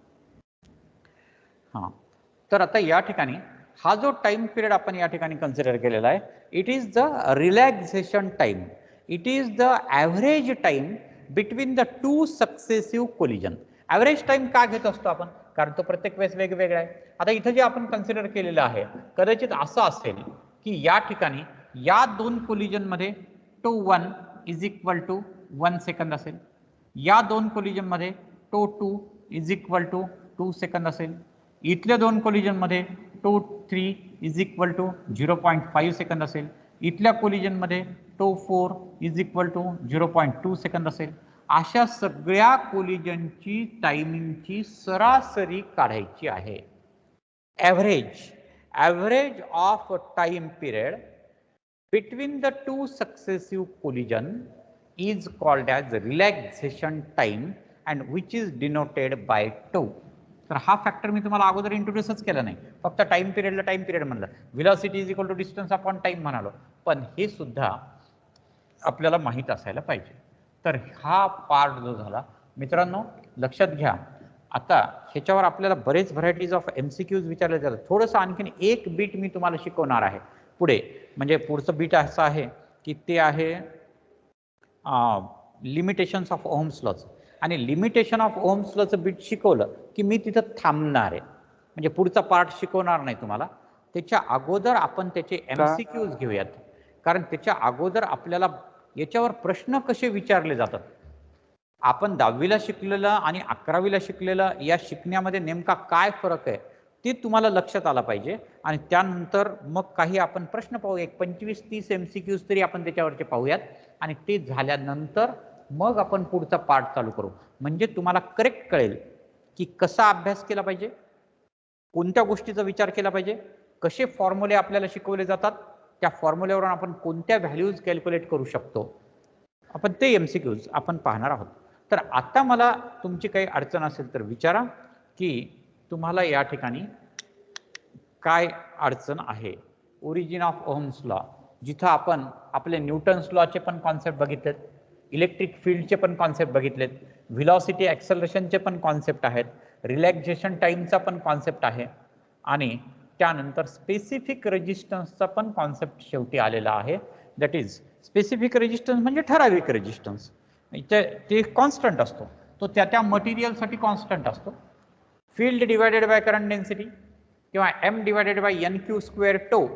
हां. तर आता या ठिकाणी हा जो टाइम पिरियड आपण या ठिकाणी कन्सिडर केलेला आहे, it is the relaxation time. It is the average time between the two successive collision. Average time का घेत असतो आपण? कारण तो प्रत्येक वेळेस वेगवेगळा आहे. आता इथं जे आपण कन्सिडर केलेलं आहे, कदाचित असं असेल की या ठिकाणी या दोन कोलिजन मध्ये टो 1 इज इक्वल टू 1 सेकंद असेल, या दोन कोलिजन मध्ये टो 2 इज इक्वल टू 2 सेकंद असेल, इथल्या दोन कोलिजन मध्ये टो 3 इज इक्वल टू 0.5 सेकंद असेल, इथल्या कोलिजन मध्ये टो 4 इज इक्वल टू 0.2 सेकंद असेल. अशा सगळ्या कोलिजनची टायमिंगची सरासरी काढायची आहे. Average of time period between the two successive collision is called as relaxation time and which is denoted by टो. तर हा फॅक्टर मी तुम्हाला अगोदर इंट्रोड्यूसच केला नाही, फक्त टाइम पिरियडला टाइम पिरियड म्हणलं, velocity is equal to distance upon time म्हणालो, पण हे सुद्धा आपल्याला माहीत असायला पाहिजे. तर हा पार्ट जो झाला मित्रांनो, लक्षात घ्या. आता ह्याच्यावर आपल्याला बरेच व्हरायटीज ऑफ MCQs विचारले जातात. थोडंसं आणखीन एक बीट मी तुम्हाला शिकवणार आहे पुढे. म्हणजे पुढचं बीट असं आहे की ते आहे लिमिटेशन्स ऑफ ओहम्स लॉज. आणि लिमिटेशन ऑफ ओहम्स लॉचं बीट शिकवलं की मी तिथं थांबणार आहे, म्हणजे पुढचा पार्ट शिकवणार नाही तुम्हाला. त्याच्या अगोदर आपण त्याचे MCQs घेऊयात, कारण त्याच्या अगोदर आपल्याला याच्यावर प्रश्न कसे विचारले जातात. आपण 10वीला शिकलेलं आणि 11वीला शिकलेलं या शिकण्यामध्ये नेमका काय फरक आहे ते तुम्हाला लक्षात आला पाहिजे. आणि त्यानंतर मग काही आपण प्रश्न पाहू, एक 25-30 MCQs तरी आपण त्याच्यावरचे पाहूयात, आणि ते झाल्यानंतर मग आपण पुढचा पार्ट चालू करू. म्हणजे तुम्हाला करेक्ट कळेल की कसा अभ्यास केला पाहिजे, कोणत्या गोष्टीचा विचार केला पाहिजे, कसे फॉर्म्युले आपल्याला शिकवले जातात, त्या फॉर्म्युल्यावरून आपण कोणत्या व्हॅल्यूज कॅल्क्युलेट करू शकतो, आपण ते MCQs आपण पाहणार आहोत. तर आता मला तुमची काही अडचण असेल तर विचारा की तुम्हाला या ठिकाणी काय अडचण आहे. ओरिजिन ऑफ ओहम्स लॉ, जिथं आपण आपले न्यूटन्स लॉचे पण कॉन्सेप्ट बघितलेत, इलेक्ट्रिक फील्डचे पण कॉन्सेप्ट बघितलेत, व्हेलॉसिटी ॲक्सेलरेशनचे पण कॉन्सेप्ट आहेत, रिलॅक्झेशन टाइमचा पण कॉन्सेप्ट आहे, आणि त्यानंतर स्पेसिफिक रेजिस्टन्सचा पण कॉन्सेप्ट शेवटी आलेला आहे. दॅट इज स्पेसिफिक रेजिस्टन्स म्हणजे ठराविक रेजिस्टन्स, ते कॉन्स्टंट असतो, तो त्या मटेरियलसाठी कॉन्स्टंट असतो. Field divided by current density किंवा M डिवायडेड बाय NQ² टो,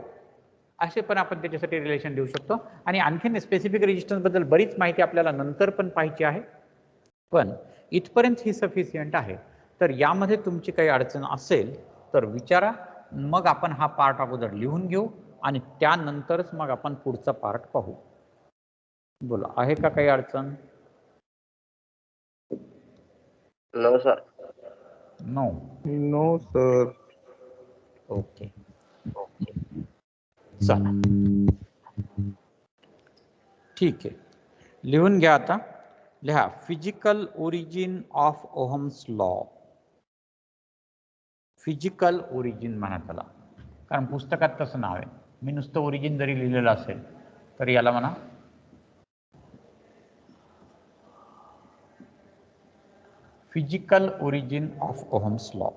असे पण आपण त्याच्यासाठी रिलेशन देऊ शकतो. आणि आणखीन स्पेसिफिक रेजिस्टन्स बद्दल बरीच माहिती आपल्याला नंतर पण पाहिजे आहे, पण इथपर्यंत ही सफिशियंट आहे. तर यामध्ये तुमची काही अडचण असेल तर विचारा, मग आपण हा पार्ट अगोदर लिहून घेऊ आणि त्यानंतरच मग आपण पुढचा पार्ट पाहू. बोला, आहे का काही अडचण? No sir. No. No sir. Okay. चला, ठीक आहे. लिहून घ्या आता. लिहा, physical origin of Ohm's law. Physical origin म्हणा त्याला, कारण पुस्तकात तसं नाव आहे. मी नुसतं ओरिजिन जरी लिहिलेलं असेल तरी याला म्हणा physical origin of Ohm's law.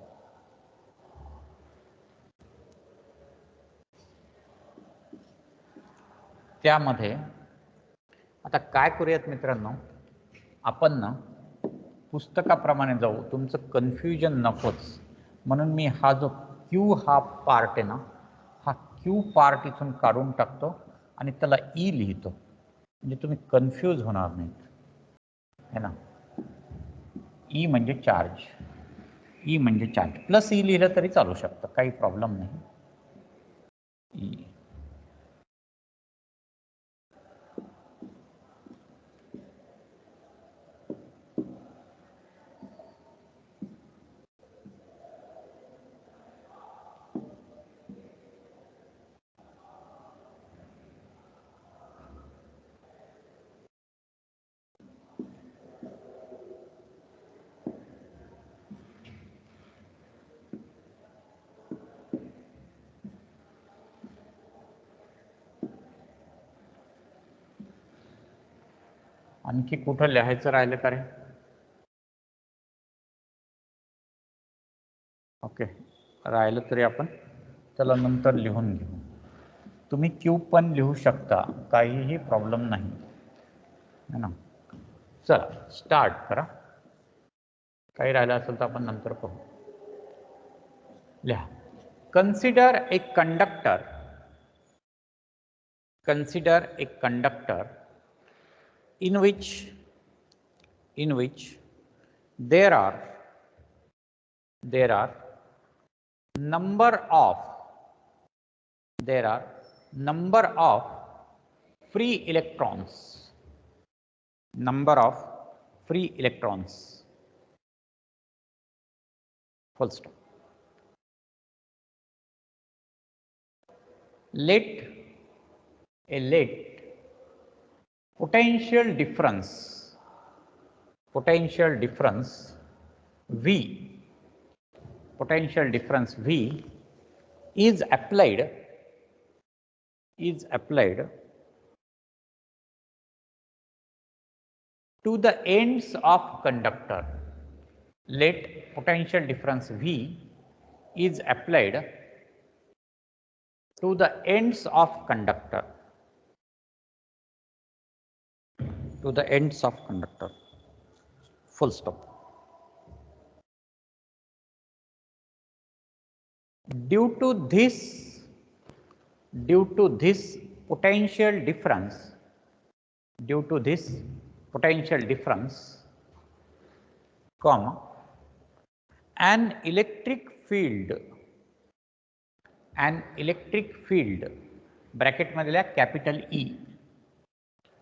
त्यामध्ये आता काय करूयात मित्रांनो, आपण ना पुस्तकाप्रमाणे जाऊ, तुमचं कन्फ्युजन नकोच म्हणून मी हा जो क्यू हा पार्ट आहे ना, हा क्यू पार्ट इथून काढून टाकतो आणि त्याला ई लिहितो, म्हणजे तुम्ही कन्फ्यूज होणार नाही है ना. ई म्हणजे चार्ज, ई म्हणजे चार्ज, प्लस ई लिहिलं तरी चालू शकतं, काही प्रॉब्लेम नाही. ई आणखी कुठं लिहायचं राहिलं का रे? ओके, राहिलं तरी आपण त्याला नंतर लिहून घेऊ. तुम्ही क्यू पण लिहू शकता, काहीही प्रॉब्लेम नाही है ना. चला स्टार्ट करा. काही राहिलं असेल तर आपण नंतर पाहू. लिहा, consider a conductor, consider a conductor in which there are number of free electrons, full stop. Let potential difference V is applied to the ends of conductor. Let potential difference V is applied to the ends of conductor. Full stop. Due to this potential difference, comma, an electric field bracket मधल्या capital E,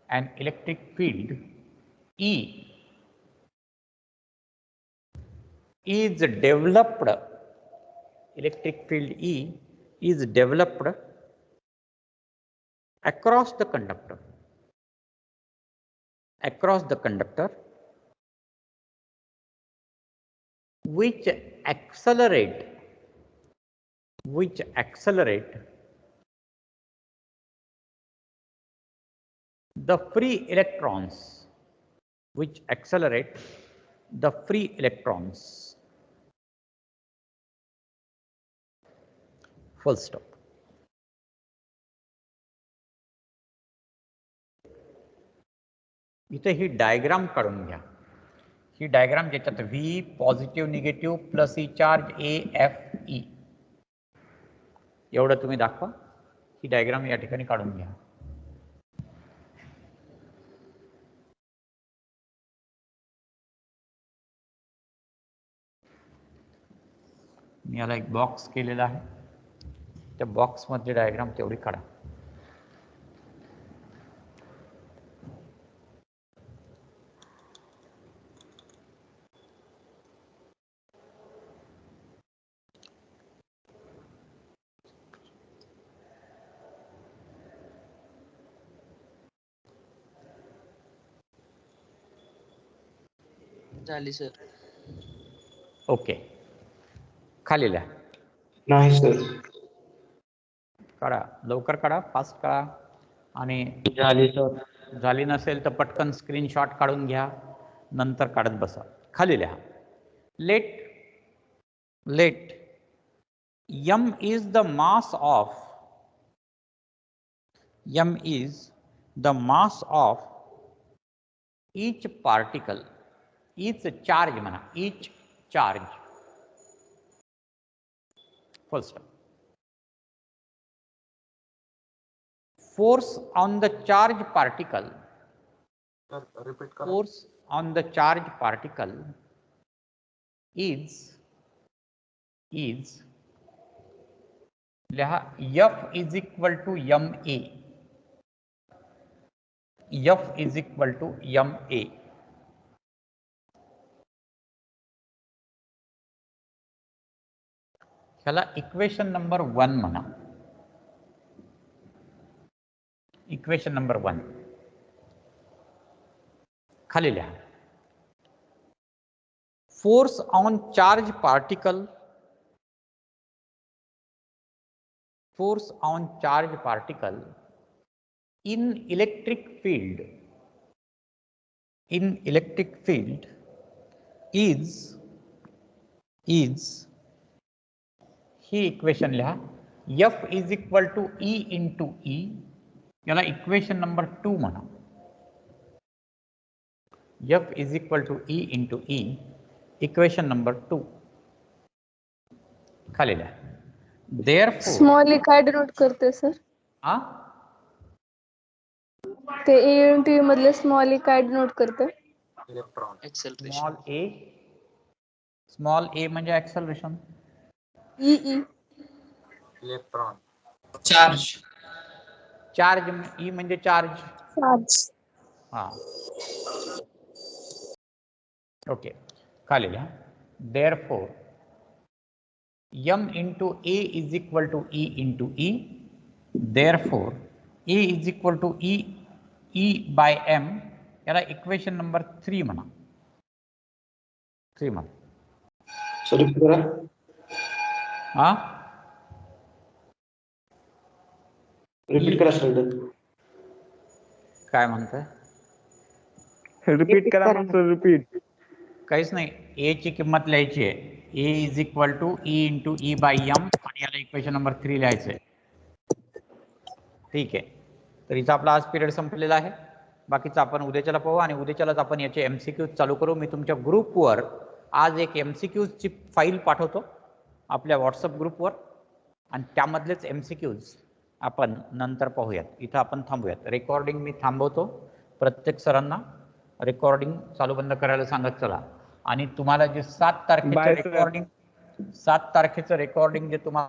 an electric field E is developed across the conductor which accelerate the free electrons. Full stop. इथे ही diagram काढून घ्या. ही diagram ज्याच्यात V positive negative plus E charge AFE एवढं तुम्ही दाखवा. ही diagram या ठिकाणी काढून घ्या. मी याला एक बॉक्स केलेला आहे, त्या बॉक्स मध्ये डायग्राम तेवढी काढा. झाली सर. ओके, खाली लिहा. नाही सर. काढा, लवकर काढा, फास्ट काढा. आणि झाली सर. झाली नसेल तर पटकन स्क्रीनशॉट काढून घ्या, नंतर काढत बसा. खाली लिहा. Let m is the mass of each particle, each charge म्हणा, each charge. First, force on the charge particle. Force on the charge particle is लिहा F is equal to ma. F is equal to ma. ह्याला equation number 1 म्हणा. Equation number 1 खाली लिहा. Force on charge particle, force on charge particle in electric field is he equation लिहा. F is equal to E into E. याला equation number 2 म्हणा. F is equal to E into E, equation number 2 खाली लिहा. Therefore, small E काय denote करते sir? ते ANT मधले small E काय डिनोट करते? एक्सेलरेशन. स्मॉल ए म्हणजे ऍक्सेलरेशन. E charge. ई म्हणजे चार्ज. हा, ओके, खाली लिहा. Therefore, m into a is equal to E into E. Therefore, a is equal to E by m. याला इक्वेशन नंबर 3 म्हणा. 3 म्हणा. सर करा. हा, रिपीट करा सर. काय म्हणताय? रिपीट करा सर. रिपीट. काहीच नाही, ए ची किंमत लिहायची आहे. A is equal to E into E by M, आणि याला इक्वेशन नंबर 3 लिहायचं आहे. ठीक आहे, तर इथं आपला आज पिरियड संपलेला आहे. बाकीचं आपण उद्याच्याला पाहू, आणि उद्याच्यालाच आपण याचे MCQs चालू करू. मी तुमच्या ग्रुपवर आज एक MCQsची फाईल पाठवतो आपल्या व्हॉट्सअप ग्रुपवर, आणि त्यामधलेच MCQs आपण नंतर पाहूयात. इथं आपण थांबूयात. रेकॉर्डिंग मी थांबवतो. प्रत्येक सरांना रेकॉर्डिंग चालू बंद करायला सांगत चला. आणि तुम्हाला जे 7 तारखेचं रेकॉर्डिंग जे तुम्हाला